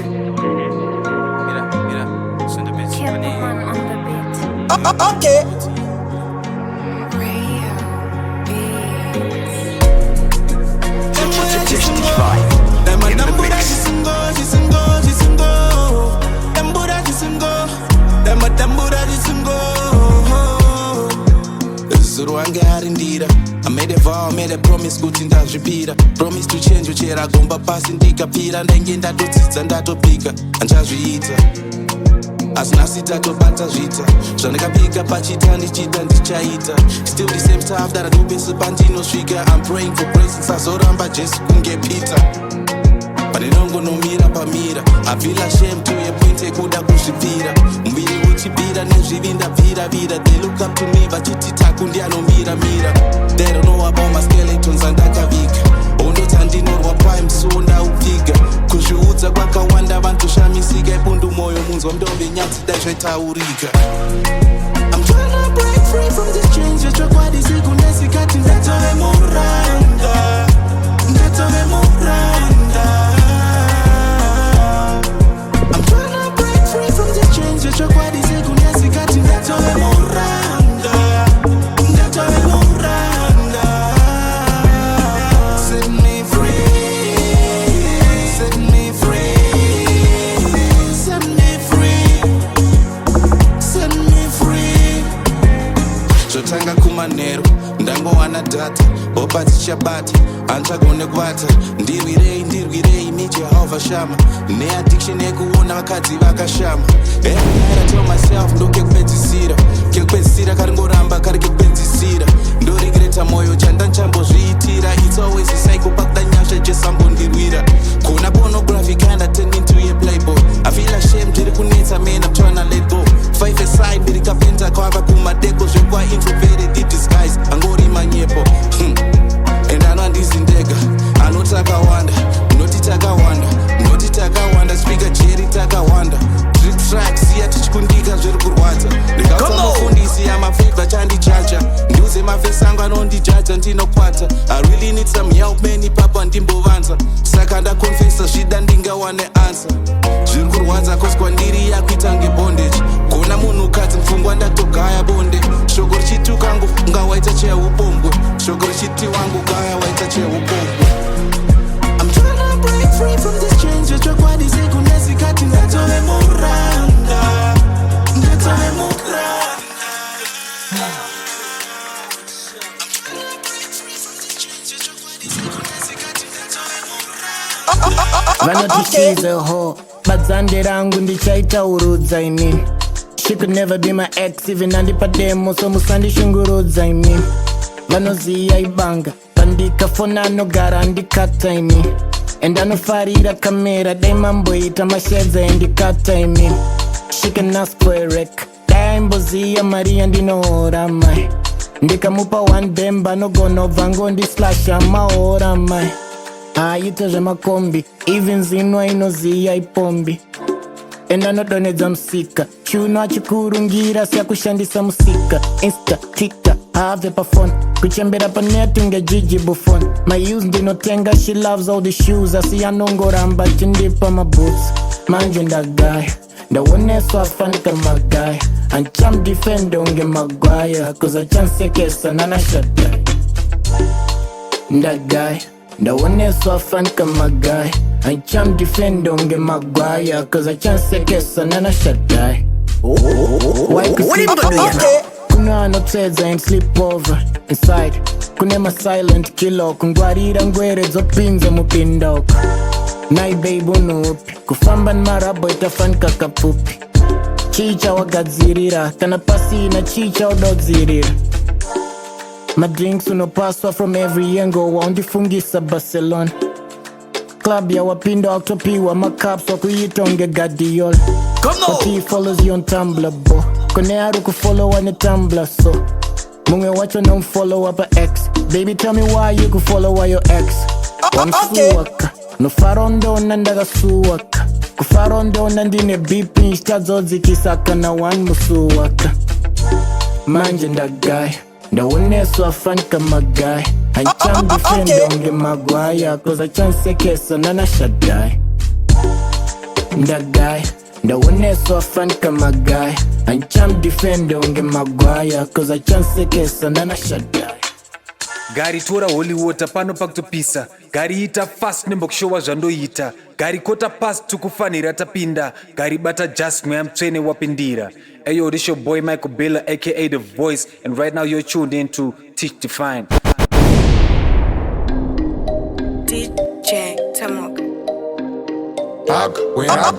Speaker 14: Mira, send the bitch on the beat.
Speaker 11: Okay.
Speaker 13: Tichdefine in the mix.
Speaker 15: I made a vow, made a promise kuti ndazvipira. Promise to change uchera gomba pasi ndikapira. Ndenge ndatodzidza ndatopika anchazviita. Asi nhasi tatobata zvita zvandakapika pachita ndichita ndichaita. Still the same stuff that I do pese pandinosvika. I'm praying for grace nsazoramba Jesu kunge Peter. Panenongonomira pamira I feel ashamed to a point ekuda kuzvipira. Muviri uchipira nezvivi ndabvira-vira. They look up to me vachiti taku ndianomira-mira. They don't know about my skeletons andakavika. Ondoti andinorwa prime so ndaupfiga. Kuzviudza kwakawanda vantu shamisika. Ipundu moyo munzwa mdove nyatsi dazvaitaurika. I'm tryna break free from this change. Chokwadi siku nesikati ndatove muranda. Ndatove muranda. I'm tryna break free from this change. Chokwadi siku nesikati ndatove muranda. Ndatove muranda. Set me free. Set me free. Set me free. Set me free. Zvotanga kumanheru ndangowana data hopa dzichabata anchagone kuvata. Ndirwirei mi Jehovah Shama. Neaddiction yekuona vakadzi vakashama. Every night I tell myself ndokekupedzisira karingoramba kari kepedzisira. Ndoregereta moyo chandanchambozviitira. It's always a cycle pakuda nyasha jesambondirwira. Kona pornography kinda turned into a playboy. I feel ashamed ndiri kunetsa man I'm tryna let go. 5 aside ndiri kapenta kwava kumadeko zvekwa introverted deep disguise angori manyepo. And anondizi ndega anoti akawanda noti takawanda speaker Jerry takawanda drip track siya tichikundika zviri kurwadza. Ndikausa mufundisi yamafavor chandijaja. Ndiuze mafesi angu anondijaja ndinokwata. I really need some help man ipapa ndimbovanza. Saka ndakonfesa zvida ndingawane answer. Zviri kurwadza cause kwandiri yakuita ngebondage. Kona munhukadzi mfungwa ndatogaya bonde. Shoko richiti ukangofunga waita cheupombwe. Shoko richiti wangu gaya waita cheupombwe. I'm tryna break free from this change. Chokwadi siku nesikati ndatove muranda. Ndatove muranda.
Speaker 16: Vanoti she's a hoe, badzande rangu ndichaitaurudza inini. She could never be my ex even andipa demo so musandishungurudza inini. Vanoziya ibanga pandikafona anogara andikata inini. And anofarira kamera dai mamboita mashedza endikata inini. She can ask for a wreck dai imboziya mari yandinohora mai. Ndikamupa one bemba anogona ubva ngondislasha maora mai. Aita zvemakombi even zinwa inoziya ipombi. And anodonedza musika chiuno achikurungira seakushandisa musika. Insta, Twitter, have pafone kuchembera panet unge Gigi Buffon. My use ndinotenga she loves all the shoes. Asi anongoramba chindipa maboots. Manje ndagaya ndawoneswa afanika magaya. Anchamdefende unge magwaya cause achansekesa nanashadai. Ndagaya ndawoneswa afanika magaya. Anchamdefende unge magwaya cause achansekesa nanashadai. Why kuna anotedza and sleep over inside. Kunema silent killer kungwarira ngwere dzopinza mupindoko. Nai babe unupi kufamba nmarabo itafanika kapupi chicha wagadzirira kana pasi na chicha udodzirira madrinks unopaswa from every angle waundifungisa Barcelona club ya wapindo autopiwa macaps wakuyitonge Guardiola Wati follows you on Tumblr bo kone haru kufollow wane Tumblr so munge wacho no follow up a ex baby tell me why you could follow your ex wamsuwaka no farondo nandaga suwaka kufarondo nandine bipi nshtazozi kisaka na wan musuwaka manje ndagaya ndawoneswa fanika magaya Ancham defendonge magwaya cause I can't say kesa nana shadai ndagaya ndawoneswa fanika magaya Ancham defendonge magwaya cause I can't say kesa nana shadai
Speaker 17: Gari tora holy water pano pakutopisa gari ita fast nembokushowa zvandoita gari kota past tukufanira tapinda gari bata just mweya mtsvene wapindira. Ayo, this your boy Michael Bella aka The Voice and right now you're tuned into Tichdefine.
Speaker 18: DJ Tanaka.
Speaker 8: Back, we back.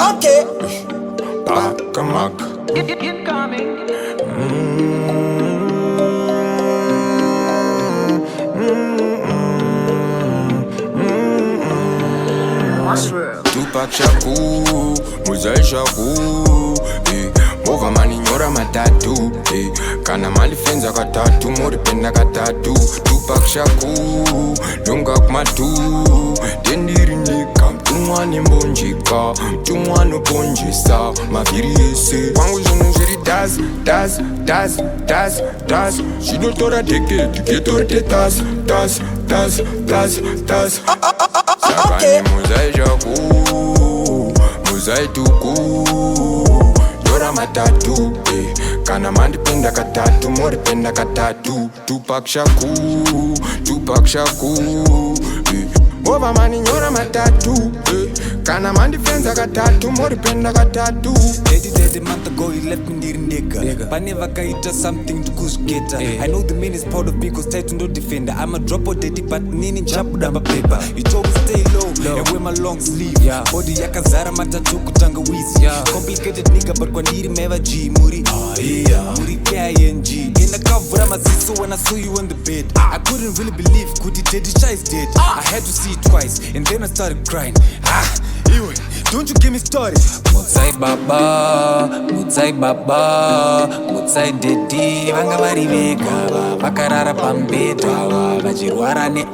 Speaker 8: Back, I'm back. Tupac Shaku, Muzai Shaku, Mova mani nyora matatu, Kana mali fenza katatu, Mori penda katatu. Tupac Shaku, Dunga kumatu, Dendiri nika, Mtungwani mbonjika, Mtungwani ponjisa, Maviri ese Wangu zunu ziri das, das, das, das, das. Shido tora teke, tike tora te das, das, das, das, das. Sakani Muzai Shaku, Muzai tuku, Dora matatu, Kana mandi penda katatu, Mori penda katatu. Tupac Shaku, Tupac Shaku, Mova mani nyora matatu, Kana mandi fenza katatu, Mori penda katatu.
Speaker 17: Daddy, month ago you left me near nigga. But never kaita something to kush getter. I know the man is proud of me cause tight no defender. I'm a drop out daddy but nini chap damba paper. You told me stay low and wear my long sleeve. Body yakazara matatu kutanga wizi. Complicated nigga but kwa niri meva G muri. Muri K-I-N-G. In the cover I'm a sister when I saw you on the bed. I couldn't really believe Kuti daddy Chai is dead. I had to see it twice and then I started crying. Don't you get me started. Mutsai baba, Mutsai baba, Mutsai dedi. Vanga vari vega, vakarara pambeta, vachirwara ne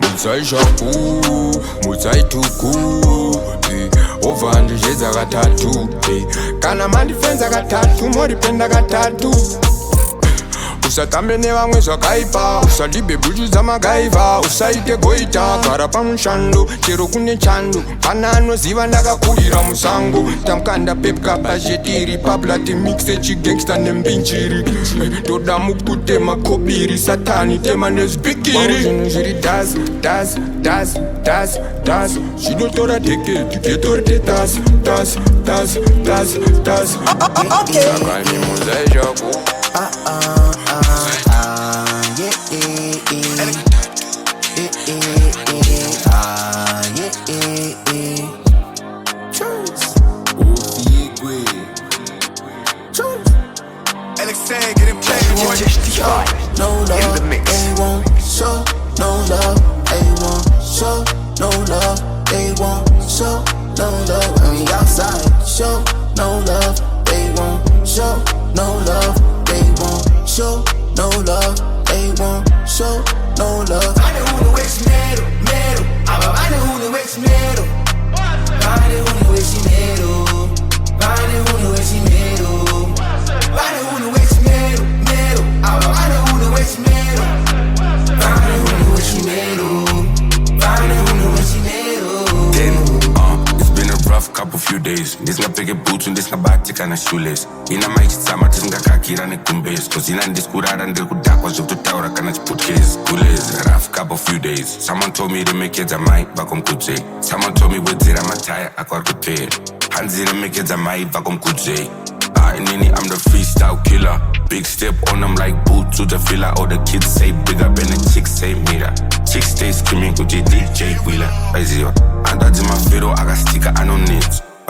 Speaker 8: Mutsai Shaku, Mutsai tuku, Ovandi jeza katatu, Kana mandi fenza katatu, Mori penda katatu. Usatambe nevamwe zvakaipa, usalibe buju zamagaiva, usaite goita gara pamushando chero kune chando pana anoziva ndakakurira musango tamkanda pepka bhajetiri pablati mixe chigangsta nembinjiri toda mukutema kobiri satani tema nezbikiri zvinhu zviri das das das das das zvinotora teke tiketorete das das das das das sakani Muzai Shaku
Speaker 11: No love, they won't show. No love, they won't show. No love, they won't show. No love, when we outside. Show no love, they won't show. No love, they won't show. No love, they won't show. No love. Vale uno wesh mero, mero. Vale uno wesh mero. Vale uno wesh mero. Vale uno wesh mero. Vale uno wesh mero, mero. Vale uno wesh mero. Vale uno wesh mero. Vale uno wesh mero.
Speaker 8: It's been a rough couple few days. Ndisingapfeke boots ndisingabati kana shoelace. Ina maichitsama tisingakakira nekumbezi. Cause ina ndisikurara ndiri kudhakwa zvekutotaura kana chiputcase. Kulezi, rough couple few days. Someone told me to make it a mai vakomkudze. Someone told me wedzera mataya akwari kupera. Hanzira make it a mai vakomkudze. Nini, I'm the freestyle killer. Big step on them like boots to the filler. All the kids say bigger than the chicks say meter. Chicks stay screaming with the DJ wheeler. I see you. And that's in my video, I got sticker, I don't need.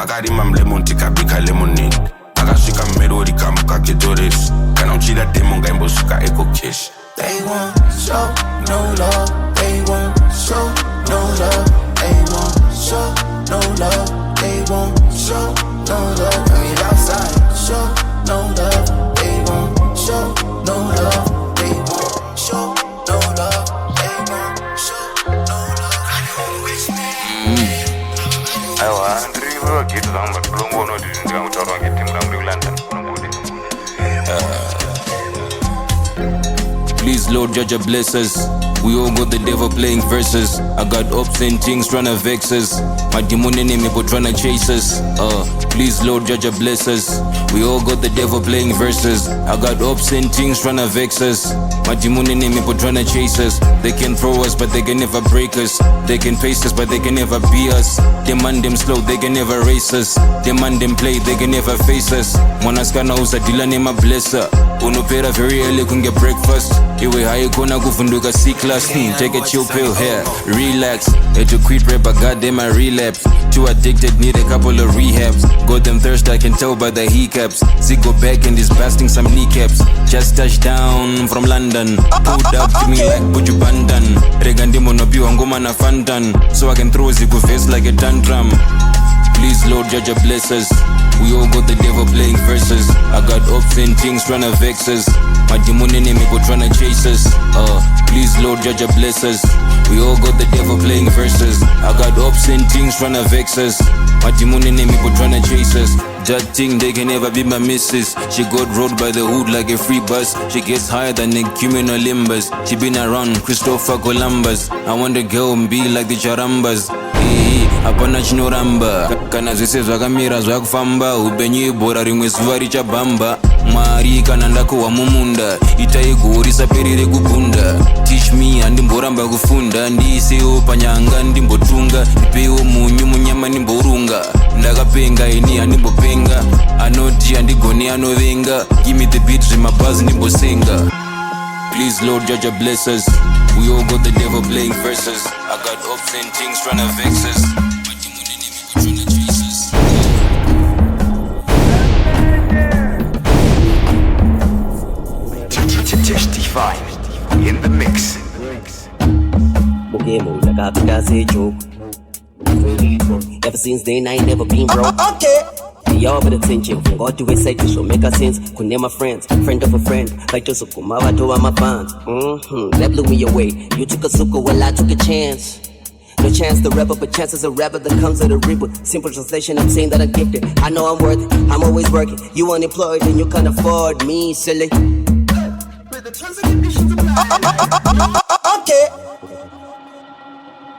Speaker 8: Akarima mlemon tikabika lemonade. Akasvika merori kamukaketoreshi. Kana uchida demo ngaimbosvika eco cash.
Speaker 11: They want show no love. They want show no love. They want show no love. They want show no love. I mean outside, show no love. They want show no love. They want show no love. They want show no love.
Speaker 1: Aiwa, ndirivo kitu zanga kulongo no ndinga mutoro ngeti mlangu London.
Speaker 19: Please, Lord, judge and bless us. We all got the devil playing verses. I got ups and things trying to vex us. My demon enemy but trying to chase us. Please, Lord, judge and bless us. We all got the devil playing verses. I got ups and things trying to vex us. My demon enemy but trying to chase us. They can throw us but they can never break us. They can face us but they can never be us. They man them slow, they can never race us. They man them play, they can never face us. Mwanaskana usadila nema blesser. Unopera very early kunge breakfast. Iwe high kona kufunduka C-class. Take a chill pill here, relax. Had to quit rap, but goddamn I relapse. Too addicted, need a couple of rehabs. Got them thirst, I can tell by the hiccups. Zico back and is busting some kneecaps. Just touched down from London. Pulled up to me like Buju Bandan. Regandimo no biwa ngoma na fantan. So I can throw Zico face like a tantrum. Please, Lord, judge and bless us. We all got the devil playing verses. I got ups and things trying to vex us. My demon enemy but trying to chase us. Please, Lord, judge and bless us. We all got the devil playing verses. I got ups and things trying to vex us. My demon enemy but trying to chase us. That thing, they can never be my missus. She got rode by the hood like a free bus. She gets higher than the cumulonimbus. She been around Christopher Columbus. I want the girl and be like the charambas. Hapana chinoramba kana zvese zvakamira zvakufamba upenyu ibhora rimwe zuva richabhamba Mwari kana ndakohwa mumunda itai gori saperere kubunda teach me handimboramba kufunda ndiisewo panyanga ndimbotunga ipewo munyu munyama ndimborunga ndakapenga ini handimbopenga anoti handigoni anovenga give me the beat zvemabhazi ndimbosenga. Please, Lord, judge and bless us. We all got the devil playing verses. I got ups and things trying to vex us.
Speaker 20: Tichdefine in the mix.
Speaker 2: Ever since then, I ain't never been broke. Y'all pay attention. From God to his side, to show make a sense. Could name my friends, friend of a friend. Like to Sukuma, I told my fans. That blew me away. You took a suko, well, I took a chance. No chance to rap up, but chances a rapper that comes with a reboot. Simple translation, I'm saying that I'm gifted. I know I'm worth it, I'm always working. You unemployed and you can't afford me, silly. With the terms and conditions apply. Okay.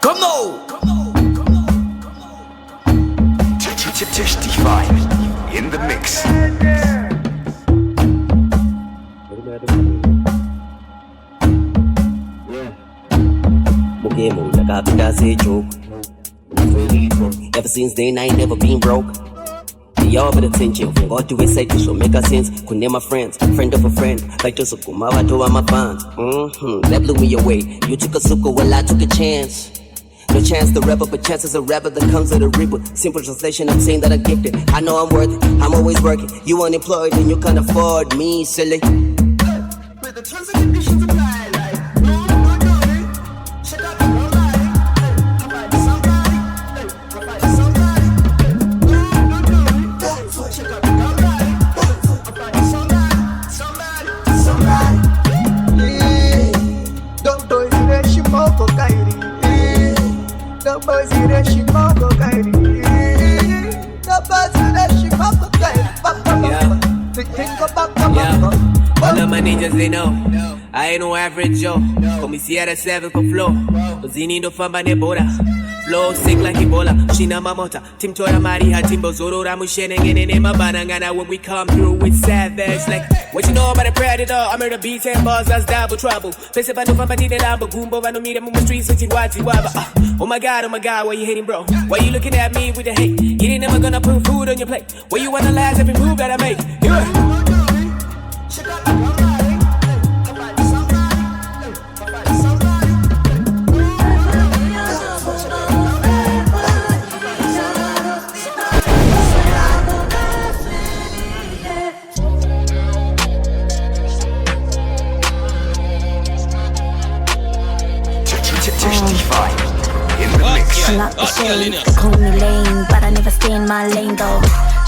Speaker 2: Come on.
Speaker 20: Tichdefine in the mix.
Speaker 2: Ever since then, I ain't never been broke. Y'all pay attention. From God to his side, to show make a sense. Could name my friends, friend of a friend. Like to Sukuma, I told my fans. That blew me away. You took a suko, well, I took a chance. No chance to rap up, but chances a rapper that comes with a reboot. Simple translation, I'm saying that I'm gifted. I know I'm worth it, I'm always working. You unemployed and you can't afford me, silly. With the terms and conditions apply, like no, check out the whole line. I'm fighting somebody, I'm fighting somebody. So check out the whole line. I'm fighting somebody.
Speaker 11: Don't do it, Shimoko Kairi. The boys in the Chicago guy. The boys in the Chicago guy.
Speaker 21: All of my ninjas, they know I ain't no average Joe. Call me Sierra 7 for flow. Zini no famba nebora. Flow sick like Ebola. Shina mamota. Tim Tora Maria Timbo Zoro Ramushene and Mabanangana when we come through with savage. Like what you know about a predator? I'm in the beat and bars, that's double trouble. Face up, I know Papa did it, I'm a goombo. I know me, I'm on the streets, switching wati waba. Oh my god, why you hating, bro? Why you looking at me with the hate? You ain't never gonna put food on your plate. Why you analyze every move that I make? Yeah.
Speaker 9: pain. They call me lame, but I never stay in my lane though.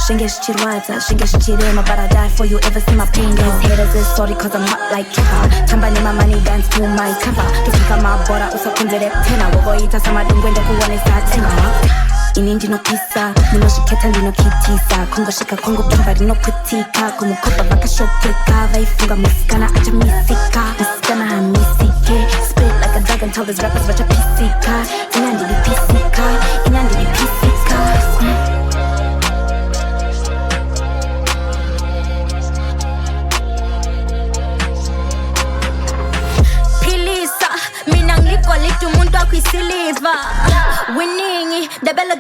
Speaker 9: Shingesh chirwata, shingesh chirema, but I die for you, ever see my pain. These haters is sorry cause I'm hot like Kika. Tamba ni my money dance to my cover. Kifika mabora usakunzere tena. Wogoita sama dungwendo kuwane saa tena. Ini ndino pisa, nino shiketa ndino kitisa. Kongo shika kongo pumba rino putika. Kumukopa baka shokeka, vaifunga musikana acha misika. Musikana hamisike, spit like a dog and tell these rappers vacha pisika. Inyandi di pisika, inyandi di pisika. Pilisa, minangliko litu mundu akwisiliva. Winning, the bella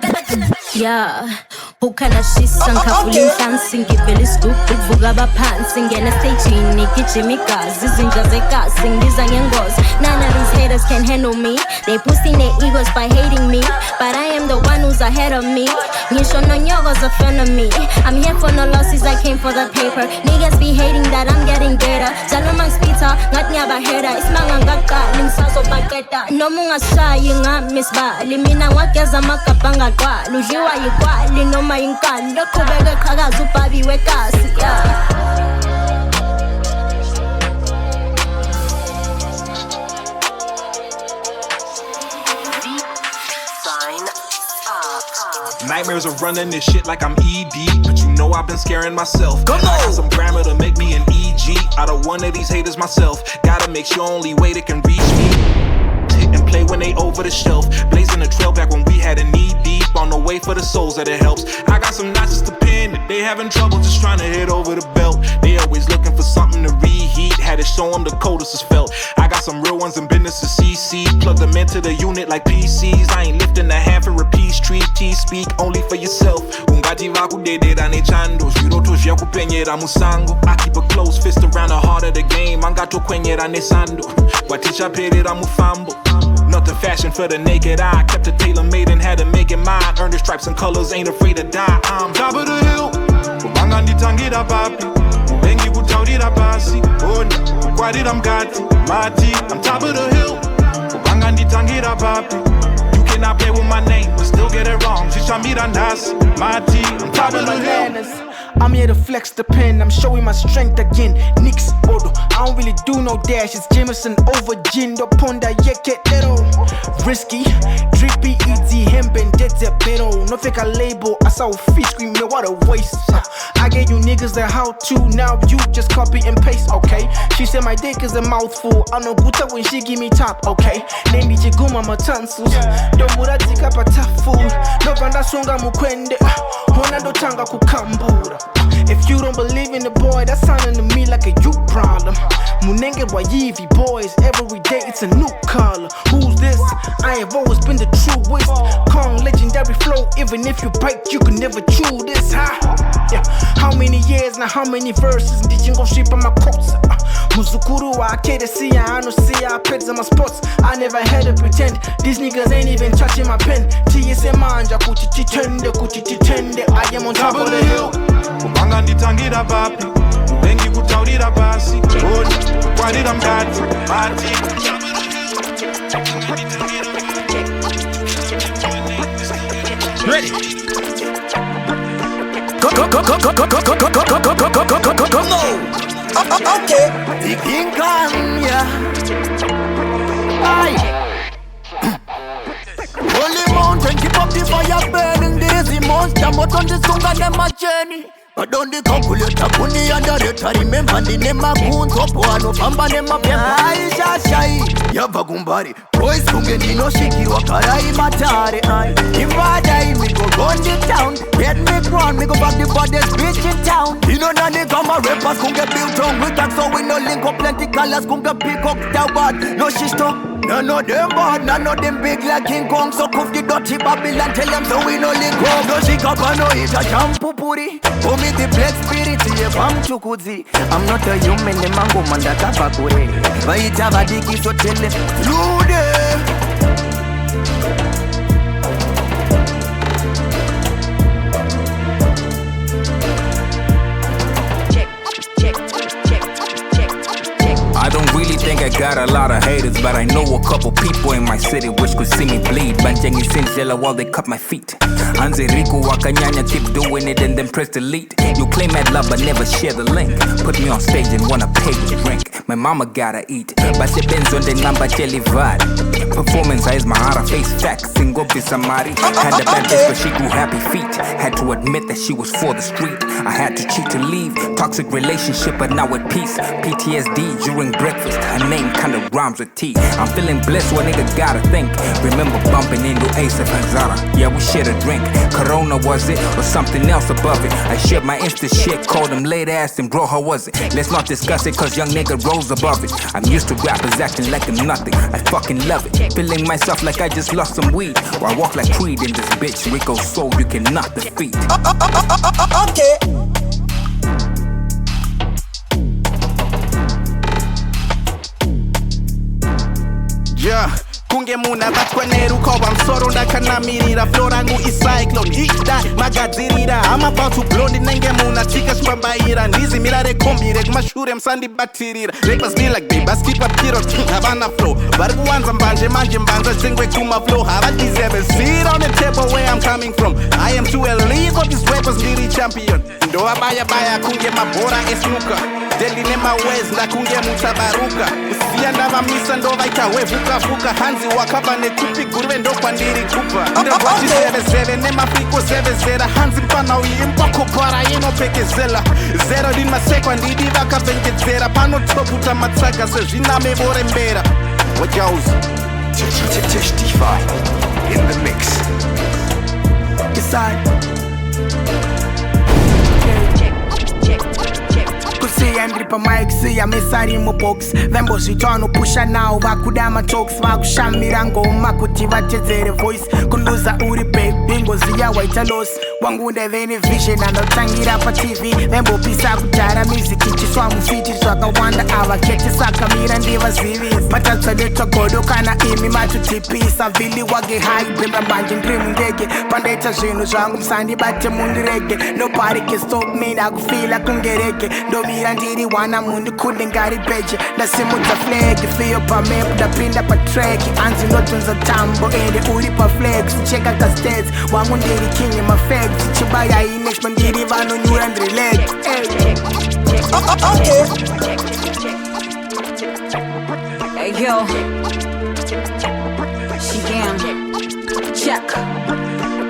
Speaker 9: yeah. Who can assist and carefully dancing, give a scoop, Bugaba pants, and get a stage in Nikichimika, Zizinjazeka, sing these angles. None of these haters can handle me. They boosting their egos by hating me, but I am the one who's ahead of me. Nishono Nyogo's a friend of me. I'm here for no losses, I came for the paper. Niggas be hating that I'm getting better. Jalomang spita, not nyaba hater. It's mangangaka, limsaso baketa. No munga shy, yinga miss ba. Limina wakeza makapanga kwa. Lujiwa yikwa, lino mainkan. Doko bega kaga zupabi wekasi, yeah.
Speaker 5: Nightmares of running this shit like I'm ED, but you know I've been scaring myself. I got some grammar to make me an EG out of one of these haters myself. Gotta make sure only way they can reach me. Hit and play when they over the shelf, blazing the trail back when we had a knee deep on the way for the souls that it helps. I got some notches to pin that they having trouble just trying to hit over the belt. They always looking for something to reheat, had to show them the coldest is felt. I got some real ones in business to CC, plug them into the unit like PCs. I ain't lifting a hand for a peace treaty, speak only for yourself. Ungati vaku dedera ne chando, shiro toshia kupenyera musango. I keep a close fist around the heart of the game, angato kwenyera ne sando. Watisha perera mufambo. Nothing fashion for the naked eye. Kept it tailor-made and had to make it mine. Earned the stripes and colors, ain't afraid to die. I'm top of the hill. Kubanga nditangira papi. Mubengi kutaurira pasi. Onda, kukwatira mkati. Mati, I'm top of the hill. Kubanga nditangira papi. You cannot play with my name, but still get it wrong. Shishamira nasi. Mati, I'm top of the hill.
Speaker 22: I'm here to flex the pen, I'm showing my strength again. Nix, Odo, I don't really do no dash. It's Jameson over gin, the ponda yeketero. Risky, drippy, easy, hempen, pero. No fake a label, I saw fish scream, man, what a waste. I gave you niggas the how to, now you just copy and paste, okay? She said my dick is a mouthful, I know guta when she give me top, okay? Name me Jiguma Matansus, don't muratika pata food. No banda songa mukwende, hona do tanga kukambura. If you don't believe in the boy, that's sounding to me like a you problem. Munenge Wayivi boys, every day it's a new color. Who's this? I have always been the truest. Kong legendary flow, even if you bite, you can never chew this, huh? Yeah. How many years now, how many verses did you go ship on my quotes? Muzukuru wa akede siya, I no see I pets on my spots. I never had to pretend, these niggas ain't even touching my pen. TSM manja kutititende. I am on top of the hill.
Speaker 5: Kubanga nditangira papi. Mubengi kutaurira pasi. Onda, kukwatira mkati. Mati.
Speaker 11: Ready? Go no. Okay. The king come, yeah. Aye. Holy mountain, keep up the fire burning. Daisy monster, but on the song and them a journey. But on the calculator, kuni underrated. Remember the name of Goons, Opo, Famba, name of Aisha Shai, Yavagumbari. Boys, Kungeni, no Shiki, Wakarai, Matari. Invada, me go run the town. Get me crown, me go back the baddest bitch in town. You know, none come a rappers, Kunga built on with that, so we no link up plenty colors, Kunga pick up that bad. No shisto. None of them bad, none of them big like King Kong. So cuff the dirty Babylon, tell them so we no link up. No shake up and no eat a shampoo puri. For me the black spirit, yeah, from Chukuzi. I'm not a human, the mango man that I back away. But it's a badiki, so tell them, Lude.
Speaker 23: I don't really think I got
Speaker 3: got a lot of haters, but I know a couple people in my city which could see me bleed. Banjang is in jail while they cut my feet. Anze Riku Wakanyanya, keep doing it and then press delete. You claim that love but never share the link. Put me on stage and wanna pay the drink. My mama gotta eat, but she bends on the number jelly vibe. Performance is my heart, face facts. Single Bisamari had a bad bitch, but she grew happy feet. Had to admit that she was for the street. I had to cheat to leave. Toxic relationship, but now at peace. PTSD during breakfast. Her name kinda rhymes with T. I'm feeling blessed, what nigga gotta think. Remember bumping into Ace of Hanzara. Yeah, we shared a drink. Corona was it, or something else above it? I shared my Insta shit, called him late, asked him, bro, how was it? Let's not discuss it, cause young nigga rose above it. I'm used to rappers acting like I'm nothing. I fucking love it. Feeling myself like I just lost some weed. Or I walk like Creed in this bitch. Rico soul, you cannot defeat.
Speaker 10: Okay.
Speaker 15: Yeah. kungemuna vatwaneru kova msoro ndakanamirira flow rangu icyclone ida magadzirira I'm about to blow ndinengemuna tikashpambaira ndizimira rekombire kumashure musandibatirira rappers be like baby skip a period havana flow vari kuwanza mbanje manje mbanza zengwe kumaflow havadizeve sit on the table where I'm coming from I am too elite of these rappers ndiri champion ndovabaya kunge mabhora esnuka deline mawes ndakunge mutabaruka usiya ndavamisa ndovaita wevukavuka hanzi wakapa nekupi guruve ndokwandiri kupa ndovatizevezeve nemafiko zevezera hanzi mpana uyi impakopara inopekezela zero rimasekwa ndidi vakavhengedzera panotoputa matsaka sezviname vorembera wajauzi
Speaker 20: Tichdefine in the mix.
Speaker 22: Kusiya ndiri pamic siya mesari mubox vembozvitwa pusha now vakuda matalks vakushamira ngoma kuti vatedzere voice kuluza uri baby ngoziya waita loss wangu ndevene vision anotangira patv vembopisa kudhara music ichiswa mufiti zvakawanda avaketi sakamira ndivazivi patatsvedetwa godo kana imi matutipisa vili wage hai bemba mbanje ndiri mundege pandaita zvinhu zvangu musandibate mundirege nobody can stop me ndakufila kungerege ndomira ndiri wana mundu kunde ngari beje ndasimudza flag fiyo pamap ndapinda patrack anzi ndotunza tambo ende uri paflex cheka kastats wangu ndiri king mafacts chibaya inexma ndiri vanonyura ndiri leg
Speaker 4: Hey yo, she damn, check.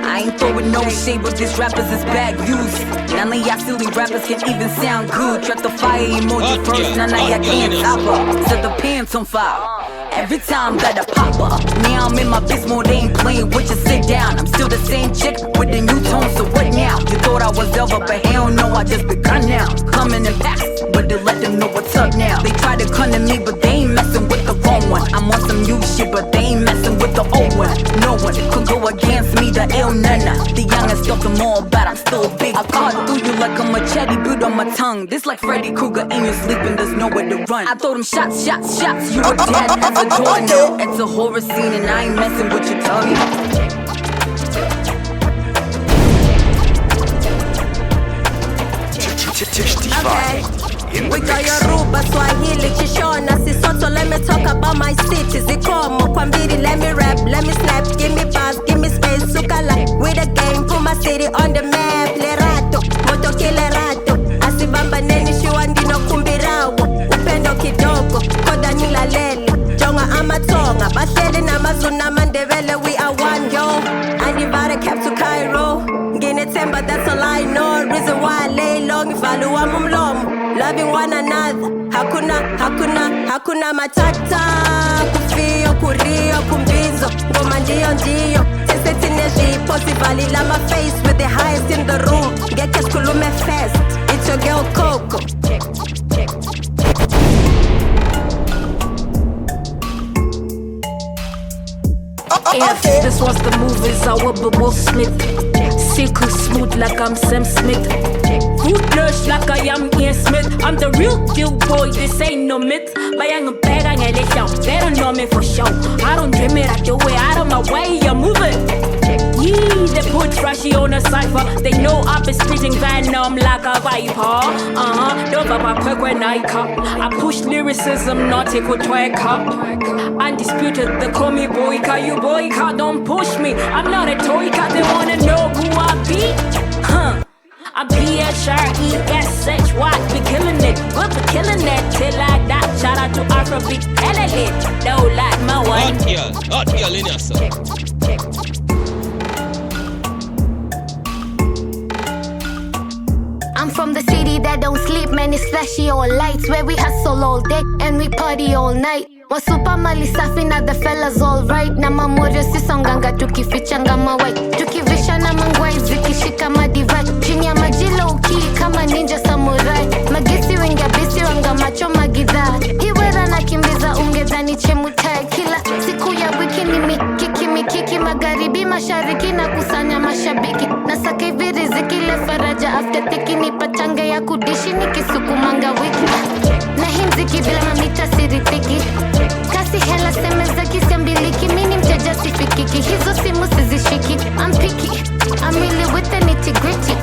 Speaker 4: I ain't throwing no shade, but these rappers is bad views. None of y'all silly rappers can even sound good. Trap the fire emoji first, none of y'all can't top her. Set the pants on fire. Every time got a pop up. Now I'm in my biz mode, they ain't playing with you, sit down. I'm still the same chick with the new tone, so what now? You thought I was over, but hell no, I just begun now. Coming in fast, but to let them know what's up now. They try to come to me, but they ain't messing with the wrong one. I'm on some new shit, but they ain't messing with the old one. No one could go against me, the ill nana. The youngest of them all, but I'm still big. I cut through you like a machete, built on my tongue. This like Freddy Krueger, and you're sleeping, there's nowhere to run. I throw them shots, you were dead as a door now. It's a horror scene, and I ain't messing with your tongue.
Speaker 20: We got your Ruba, Swahili, Chishona, Sisoto. Let me talk about my city. Zikomo, Kwambiri, let me rap, let me snap. Give me bars, give me space. Sukala, with a game, put my city on the map. Lerato, moto kilerato. Asibamba neni shiwandino kumbirawo. Upendo kidogo, koda nila lele. Jonga amatonga, bahleli namazuna mandevele. We are one, yo. Anivare cap to Cairo. Gine temba, that's all I know. Reason why I lay long, if I do loving one another. Hakuna matata. Kufio, kurio, kumbizo. Ngoma ndio. Tesetine jipo, sivalila my face with the highest in the room. Get kulume fast. It's your girl Coco.
Speaker 23: If this was the movies, I would be Will Smith. Silky smooth like I'm Sam Smith. Footlush like I am Ian Smith. I'm the real deal boy, this ain't no myth. But I'm a bag, I'm a little. They don't know me for sure. I don't dream it, I do it out of my way, you're moving. Yee, they put trashy on a cipher. They know I've been spitting venom like a viper. Don't papa quick when I push lyricism, not take a twerker. Undisputed, they call me boyka. You boyka, don't push me. I'm not a toy cat, they wanna know who I be. I'm PHRESHY, be killing it, we'll be killing it till I die. Shout out to Afrobeat, killing it, don't like my wife.
Speaker 6: Hot girl in your son.
Speaker 9: I'm from the city that don't sleep, man, it's flashy all lights. Where we hustle all day and we party all night. Wasupa mali safi na the fellas alright. Na mamorio sisonganga tukifichanga mawai. Tukivisha na mangwai zikishika madivai. Chini ya maji low key kama ninja samurai. Magisi wenga bisi wanga macho magidha. Hiwera na kimbiza ungedhani chemutai. Kila siku ya wiki ni mikiki magharibi mashariki na kusanya mashabiki. Nasaka hivi riziki le faraja after tiki ni pachange ya kudishi nikisukumanga wiki. Na himziki bila mamita siritiki. Kasi hela semeza kisambiliki. Mini mteja sifikiki. Hizo simu sizishiki. I'm picky, I'm really with the nitty gritty.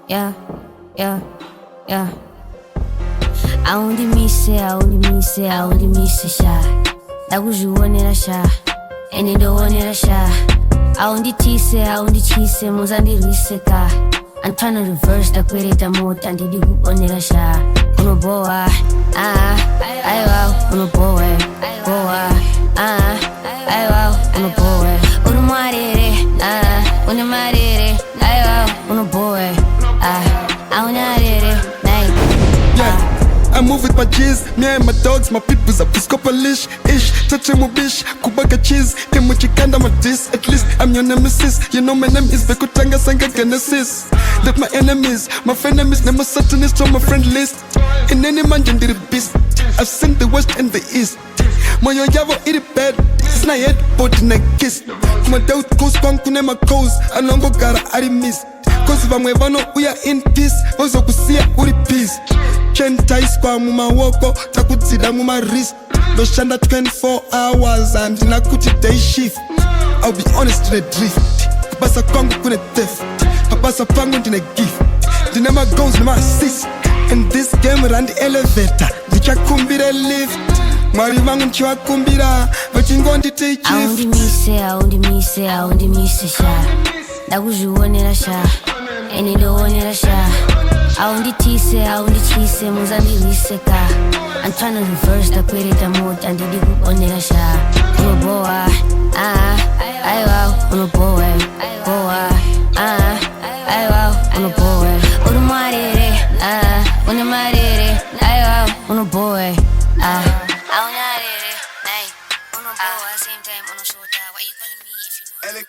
Speaker 9: Yeah. I only miss it, sha. That was you on it, sha. And you don't want it, sha. I only tease, Mozandi Riseka. I'm trying to reverse the query the mode and the group on it, sha. Uno boa, I wow, uno boa, I wow, uno boa. Uno marere, uno marere, I wow, uno boa, I unarere, night.
Speaker 7: Yeah. I move with my G's, me and my dogs, my pit bulls, Episcopalish ish, touch him with bish, Kubaka cheese, came with Chikanda my dis, at least I'm your nemesis. You know my name is Bekutanga Sanga Genesis. That my enemies, my frenemies, never Satanist on my friend list. In any mansion did it beast. I've seen the west and the east. My yavo eat it bad, it's not yet, but in a kiss. My doubt goes punk to my cause, I don't go gotta I miss. Cause if I'm no, we are in peace. Also could see it with peace. Chain ties kwa muma woko, takutsida muma wrist. Doshanda 24 hours and in a kuti day shift. I'll be honest to the drift. Basa kwangu kune theft. Basa pangu ndine gift. The nema goes, nema assist. In this game run the elevator. Dicha kumbira lift. Mari wangu nchiwa kumbira. Vachingo ndi take shift. I only miss, sha. That was you on it, sha. And you don't want it, sha. I only tease, Mozambique Riseka. I'm trying to reverse the query the mode and the group on it, sha. Uno boa, I wow, uno boa, I wow, uno boa. Uno marere, I wow, uno boa, I unarere, night. Uno boa, same time, uno shota. Why you calling me if you know?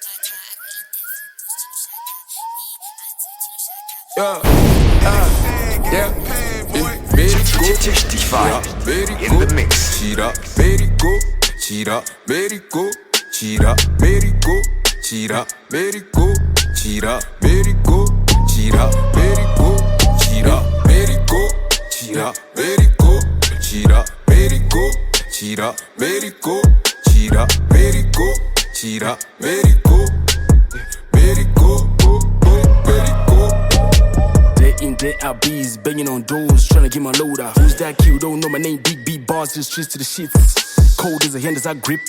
Speaker 8: Yeah, very good. Tichdefine in the mix. Cheetah, very good. Cheetah, very good. Cheetah, very good. Cheetah, very good. Cheetah, very good. Cheetah, very good. Cheetah, very good. Cheetah, very good. Cheetah, very good. Cheetah, very good. Cheetah, very good. Cheetah, very good. Very good. Very good.
Speaker 12: In there, I bees banging on doors, trying to get my load out. Who's that cute? Don't know my name. Big beat bars, just streets to the shit. Cold as a hand as I grip.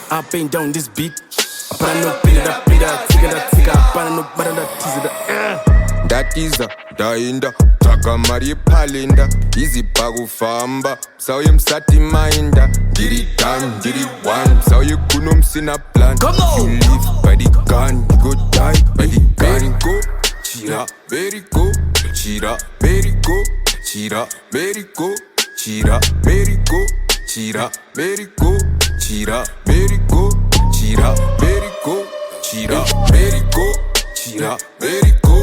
Speaker 12: I bang down this beat. I put a no beat it up, tick it up, I no better that tease it up.
Speaker 8: That is a dainda, taka mari palinda, easy pagu famba, so you msati minda, did it done, did it one, so you kunum sin a plan. Come on, you live by the gun, you go die by the gun. Go, cheetah, very go, cheetah, very go, cheetah, very go, cheetah, very go, cheetah, very go, cheetah, very go, cheetah, very go, cheetah, very go, cheetah, very go.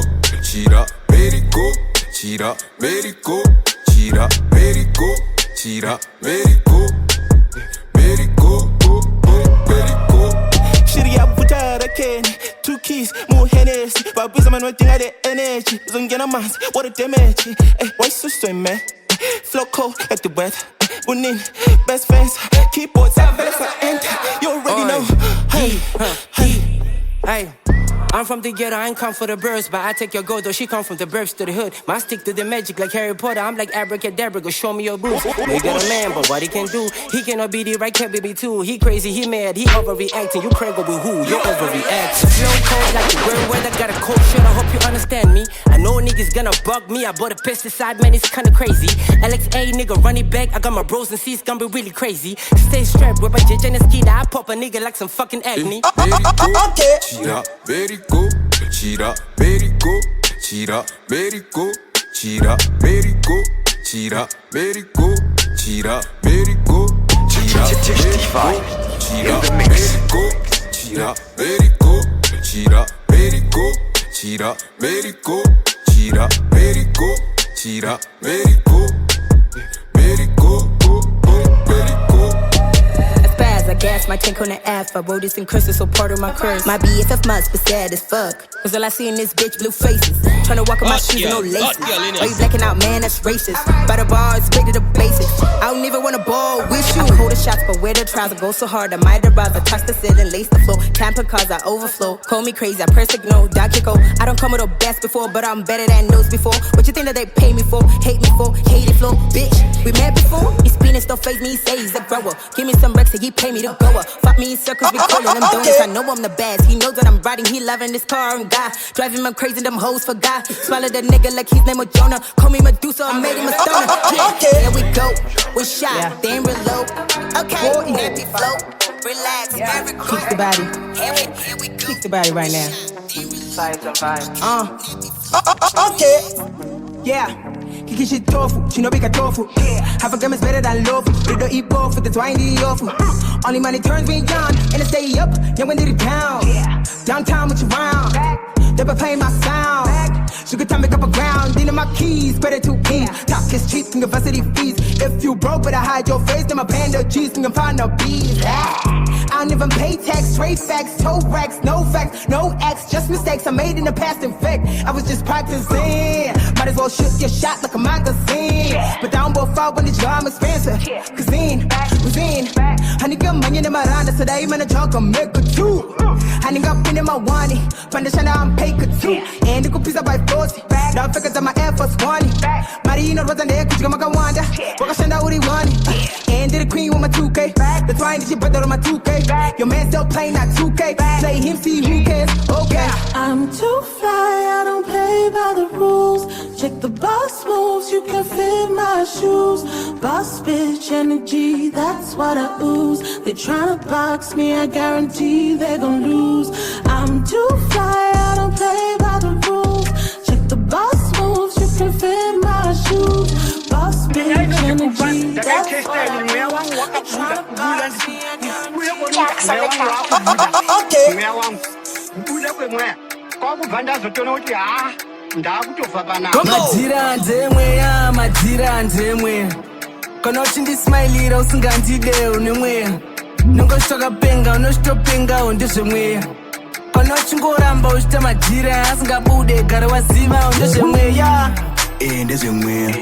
Speaker 8: Cheetah, very go, cheetah, very go, cheetah, very go, cheetah, very go, very go, very go.
Speaker 24: Shitty up with again. 2 keys, more Hennessy. But with man waiting at the energy. Zongena man, what a damage. Hey, why so sweet, man? Flow cold like the weather. Unin, best friends, keyboards, I feel for end. You already know.
Speaker 13: Hey, I'm from the ghetto, I ain't come for the birds, but I take your gold, though she come from the burbs to the hood. My stick to the magic like Harry Potter, I'm like abracadabra, go show me your boots. They got a man, but what he can do, he cannot be the right cat baby too. He crazy, he mad, he overreacting, you crazy with who, you overreacting. Flow cold like the real weather, got a cold shit, I hope you understand me. I know niggas gonna bug me, I bought a pesticide, man, it's kinda crazy. LXA nigga, run it back, I got my bros and C's, gonna be really crazy. Stay strapped with my judge and a skeeter, I pop a nigga like some fucking acne.
Speaker 8: Okay. Cheetah, very good. Cheetah, very good. Cheetah, very good. Cheetah, very good. Cheetah, very good. Cheetah, very good. Tichdefine. Cheetah, very good. Cheetah, very good. Cheetah, very good. Cheetah, very good. Cheetah, very good. Cheetah, very good. Very good. Very good.
Speaker 14: Spaz, I gas my tank on the F. I wrote this in cursive, so part of my curse. My BFF must be sad as fuck. Cause all I see in this bitch, blue faces. Tryna walk in my shoes, no laces. Why you blacking out, man? That's racist. By the bars, straight to the basics. I don't even wanna ball with you. I hold the shots, but wear the trouser. Go so hard, I might have rather touch the ceiling, lace the floor. Tamper cause I overflow. Call me crazy, I press ignore, dog kicko. I don't come with a best before, but I'm better than those before. What you think that they pay me for? Hate me for? Hated flow, bitch. We met before? These peanuts don't phase me, he say he's a grower. Give me some Rex and he pay me to go up. Fuck me in circles, be calling them donuts. I know I'm the best. He knows that I'm riding, he loving this car and guy. Driving him crazy, them hoes forgot. Swallow the nigga like his name was Jonah. Call me Medusa, I made him a stoner. Here we go, we shot, then reload. Okay, empty flow, relax, very good.
Speaker 22: Kick the body.
Speaker 14: Here we go.
Speaker 22: Kick the body right now.
Speaker 14: Sides and vibes.
Speaker 22: Okay. Yeah. Kiki shit tofu, she know big a tofu. Half a gram is better than loaf. They don't eat both, that's why I need awful. Only money turns me on, and I stay up. Yeah, when did it down? Downtown with you round. They been playing my sound. Sugar time, make up a ground. Dealing my keys, better to eat. Talk is cheap, university fees. If you broke, but I hide your face, then my panda cheese, can find no bees. I don't even pay tax, straight facts, toe racks, no facts, no acts, just mistakes I made in the past. In fact, I was just practicing. Might as well shoot your shot like a magazine. But down both out when the job expensive. Cuisine, honey, got money in my randa, so they man a junk, I'm make a two. Honey, got pin in my wani, Pandashana, I'm pay a two. And the cookies are by 40. Now figures on my Air Force One. Marina was on there, cause you got my Wanda. Wakashanda, what he wanted. And did the queen with my 2K. That's why I need your brother on my 2K. Your man still playing that 2K. Play him, see who cares. Okay.
Speaker 16: I'm too fly, I don't play by the rules. Check the boss moves, you can fit my shoes. Boss bitch energy, that's what I ooze. They tryna box me, I guarantee they're gon' lose. I'm too fly, I don't play by the rules. Check the boss moves, you can fit my shoes. Boss bitch energy, that's what I ooze. They tryna box me, I
Speaker 18: Madira ndemweya, madira ndemweya. Kana uchindismailira usingandide unemweya. Nongoshoka penga, unoshitopenga ndezvemweya. Kana uchingoramba uchita madhira asingabude gara waziva ndezvemweya.
Speaker 2: Ndezvemweya.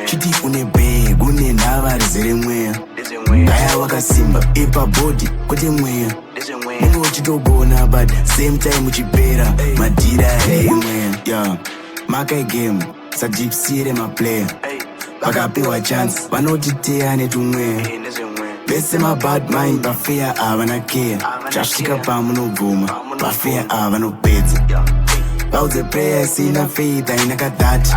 Speaker 2: Chiti une bag, une nhava rizere mweya. Gaya wakasimba, ipabhodi, kuti mweya. Munge uchitogona but same time uchipera madhira emweya. Yeah. Makai game, sajipsire maplayer. Vakapiwa chance, vanotiteya netumweya. Vese mabad mind, vafeya havana care. Chasvika pamunobvuma, vafeya havanopedza. Vaudze prayer sina faith, aina kadhati.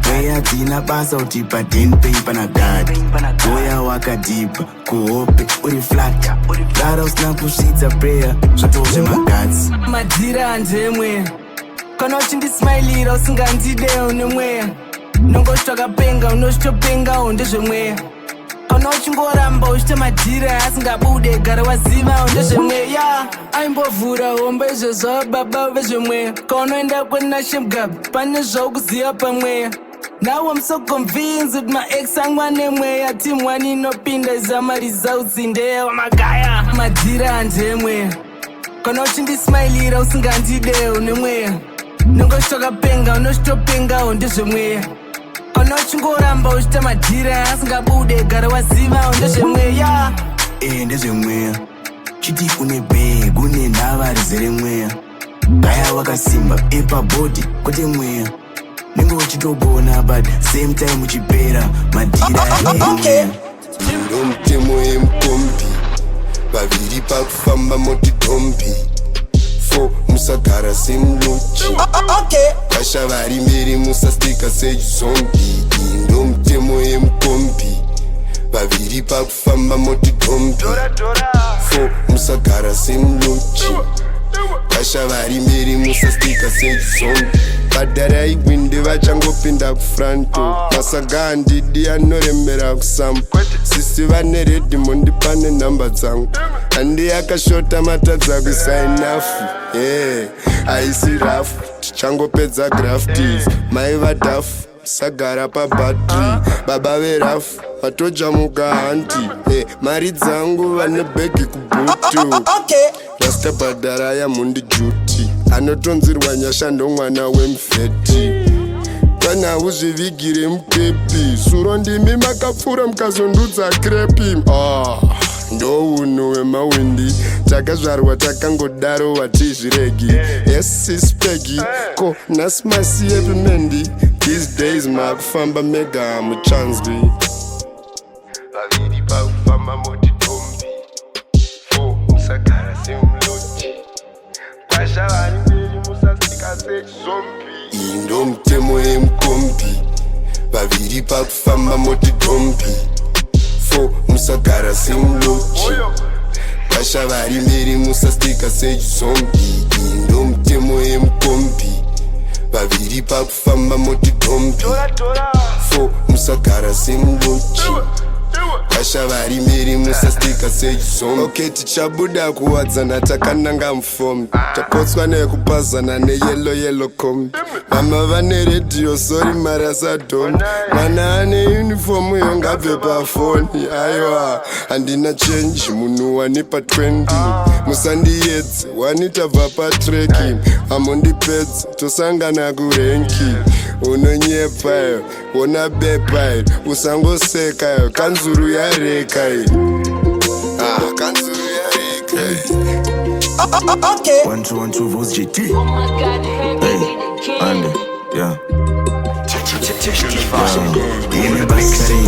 Speaker 2: Prayer dzina basa utipa 10 pay pana God. Goya wakadipa, kuhope, uri flat. Gara usina kusvitsa prayer, zvatozve magadzi.
Speaker 18: Madhira ndemweya. Kana uchindismailira usingandide unemweya. Nongoshoka penga, unoshitopenga ndezvemweya. Kana uchingoramba uchita madhira asingabude gara waziva ndezvemweya. Aimbovhura hombe izvozvo baba vezvemweya. Kaunoenda kwena shemgab pane zvaukuziva pamweya. Now I'm so convinced with my ex angwa nemweya. Team one inopinda izama results ndeya wamagaya. Madhira ndemweya. Kana uchindismailira usingandide unemweya. Nongoshoka penga, unoshitopenga ndezvemweya. kana uchingoramba uchita madhira asingabude gara waziva ndezvemweya
Speaker 1: ndezvemweya chiti une bheg une nhava rizere mweya gaya wakasimba epabhodhi kwete mweya ninge uchitogona but same time uchipera madhira
Speaker 17: mweya ndo mutemo yemukombi vaviri pakufamba moti dombi 4 musagara semulochi kasha vari mberi musastika sechizombi ndo mutemo yemukombi vaviri pakufamba moti dombi 4 musagara semulochi kasha vari mberi musastika sechizombi badharai gwinde vachangopinda kufranto masaga handidi anorembera kusambo sisi vane redimondi pane nhamba dzangu handi akashota matadza kusainafu haisi rafu tichangopedza graftis mai vadhafu sagara pabatri baba verafu vatojamuka hanti mari dzangu vane bhegi kubutu rasta badhara yamundi juti anotonzirwa nyasha ndomwana wemufeti kana uzvivigire mukepi suro ndimi makapfura mukazondudza krepi ndounhu wemawindi takazvarwa takangodaro watizviregi yesispegi ko nhasi masiye pimendi these days makufamba mega muchanzwi vaviri pakufamba moti dombi 4 musagara semuloti kwasha vari mberi musastika sechizombi iyi ndo mutemo yemukombi vaviri pakufamba moti dombi 4 musagara semuloti kwasha vari mberi musastika sechizombi iyi ndo mutemo yemukombi vaviri pakufamba moti dombi 4 musagara semuloti kasha vari mberi musastika sechizombi ok tichabuda kuwadzana takananga mufomi tapotswa nekupazana neyelo kombi mama vane redhiyo sori marasadhoni mwana ane yunifomu yongabve pafoni aiwa handina chenji munhu wani pa20 musandiyedze wani tabva patreki amondipedzi tosangana kurenki unonyepayo wona bepayo usangosekayo kanzuru yarekayo kanzuru yarekayo
Speaker 1: 1 2 1 2 voice GT hey under yeah Ine basare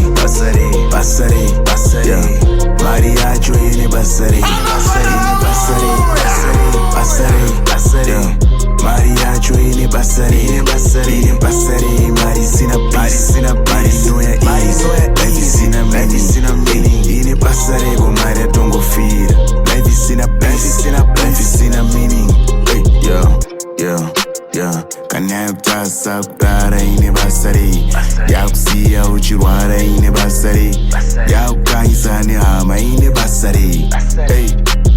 Speaker 1: Mari yacho ine basare Mari yacho ine basare Mari sina Mari noya Life sina meaning Ine basare go mari atongofira Life sina meaning Yeah, kana pasa kudara ine basari yakusiya uchirwara ine basari yakukaisa nehama ine basari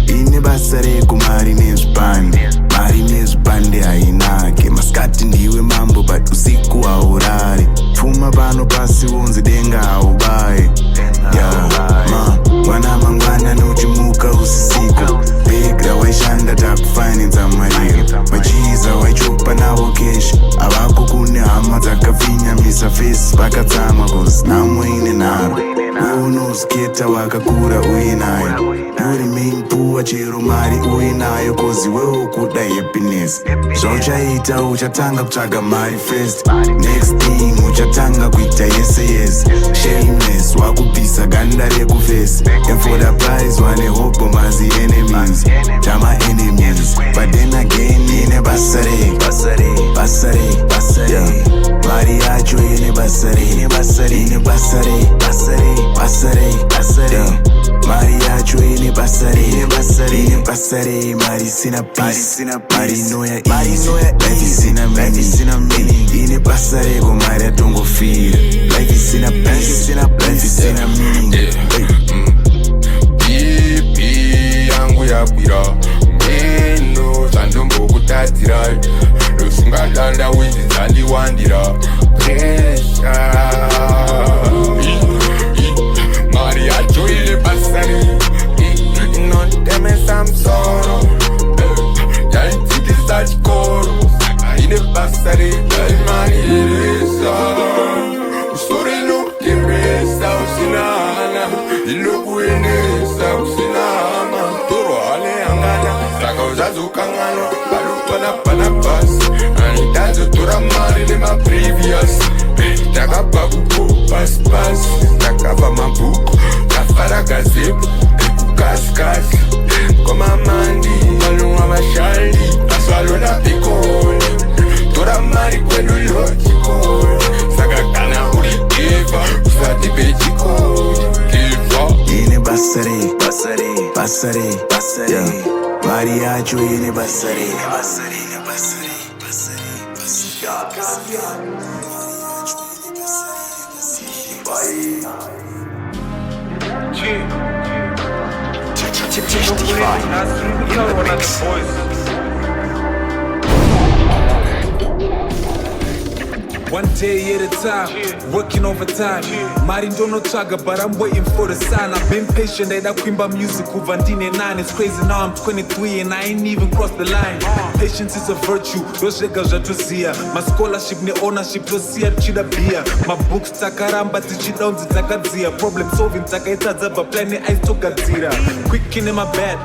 Speaker 1: ine basari kumari nezvipande hainake masikati ndiwe mambo but usiku haurari pfuma pano pasi unzi denga haubaye mwana mangwana nochimuka usisiku begra waishanda takufainidza mariro machiza waichopa navo keshi avako kune hama dzakafinyamisa fesi vakatsamwa kozi namwe ine nharo unoziketa wakakura uinayo urimain puwa chero mari uinayo kozi wewokuda happiness zvauchaita uchatanga kutsvaga mari first next thing uchatanga kuita yes shameless wakubvisa ganda rekufesi and for the prize wane hope mazi enemies tama enemies but then again ine basare mari yacho ine basare mari yacho ine basare mari sina peace mari noya life sina meaning ine basare go mari atongofira life sina peace life sina meaning
Speaker 8: bipi yangu yakwira meno zvandombokutadzira rusingadanda windidzandiwandira presha mari yacho ine basari inotemesa musoro yaitsikisa chikoro saka ine basari yaimari irisa nokuenesa kusinama toro hale angana saka uzazukangana balupana basi anitazo tora mali le ma previous takapa kuku pas takapa mabuku kafara gazepu kaskasi koma mandi balunga mashali aswalo na pikoni tora mali kwenu lojikoni saka kana ulikiva usati pejikoni
Speaker 1: Yine basare Mariacho yine basare
Speaker 5: Tichdefine in the mix.
Speaker 3: One day at a time, working overtime. Mari don't chaga, but I'm waiting for the sign. I've been patient at that Quimba music with Vandine 9. It's crazy now I'm 23 and I ain't even crossed the line. Patience is a virtue, my scholarship ne ownership tosia chida beer. My books takaramba tichidowns takadzia. Problem solving takaitaza but planning I took gadzira. Quick in my bed,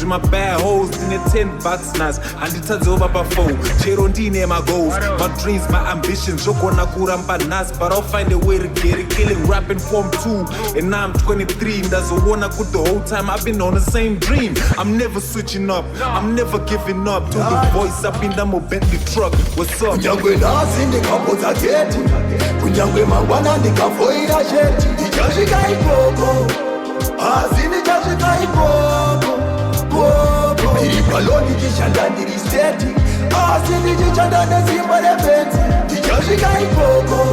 Speaker 3: my bad holes in the 10 bucks nas. And it's over by 4. Cherondine my goals, my dreams, my ambitions. Gonna kuramba nas, but I'll find a way to get it. Killing rapping form 2, and now I'm 23. That's a one I could the whole time. I've been on the same dream. I'm never switching up, I'm never giving up. To the voice up in the Bentley truck. What's up?
Speaker 11: Kunyangwe nasi ndikapodza geti, kunyangwe mangwana ndikafoira sheti. Ndichasvika ikoko, asi ndichasvika ikoko. Ndiri palo ndichishanda ndiri steti, asi ndichichanda nesimba rebenzi. Ndichasvika ikoko,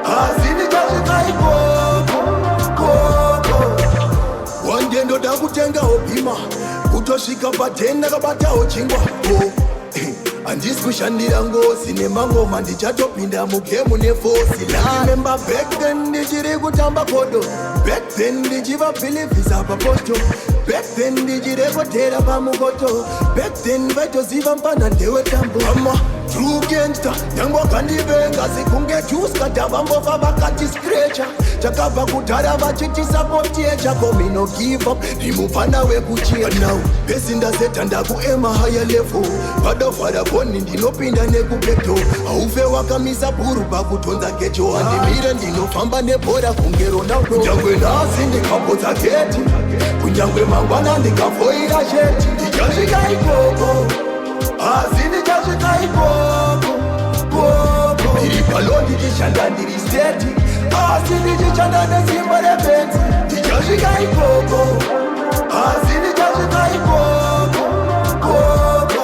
Speaker 11: asi ndichasvika ikoko. Wande ndoda kutengawo bhima, kutosvika patenda kabatawo chingwa. Andisi kushandira ngozi nemangoma ndichatopinda mugemu nefosi. Remember back then ndichiri kutamba kodo, back then ndichivabhilivhisa papoto, back then ndichirekotera pamukoto, back then vaitoziva mpana ndewetambo. Ama true gangster nyangwa kandivenga sikunge juska davambova vakati scratcha. Takabva kudhara vachitisapotiecha komino give up ndimufana wekuchia. Now besi ndaseta ndakuema higher level, padofara koni ndinopinda nekubekto. Haufe wakamisa bhuru pakutonza gecho, handimire ndinofamba nebhora kunge Ronaldo. Kunyangwe nhasi ndikapodza geti, kunyangwe mangwana ndikafoira sheti. Ndichasvika ikoko, asi ndichasvika ikoko. Ndiri palo ndichishanda ndiri steti, asi ndichichanda nesimba rebenzi. Ndichasvika ikoko, asi ndichasvika ikoko.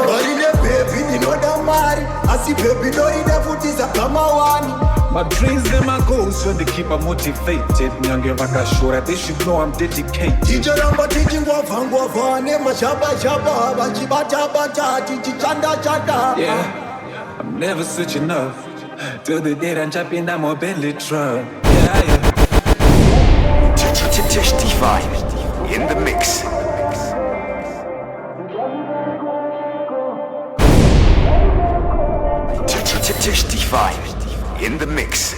Speaker 11: Marine baby ndinoda mari, asi baby ndoida futi zakamawani.
Speaker 3: My dreams and my goals when they keep me motivated. Nyange vakashora, they should know I'm dedicated.
Speaker 11: Ticharamba tichingwavha nemashaba vachibata tichichanda.
Speaker 3: Yeah, I'm never switching up till the day I'm chopping down my Bentley truck. Yeah.
Speaker 5: Tichdefine in the mix. Tichdefine in the mix.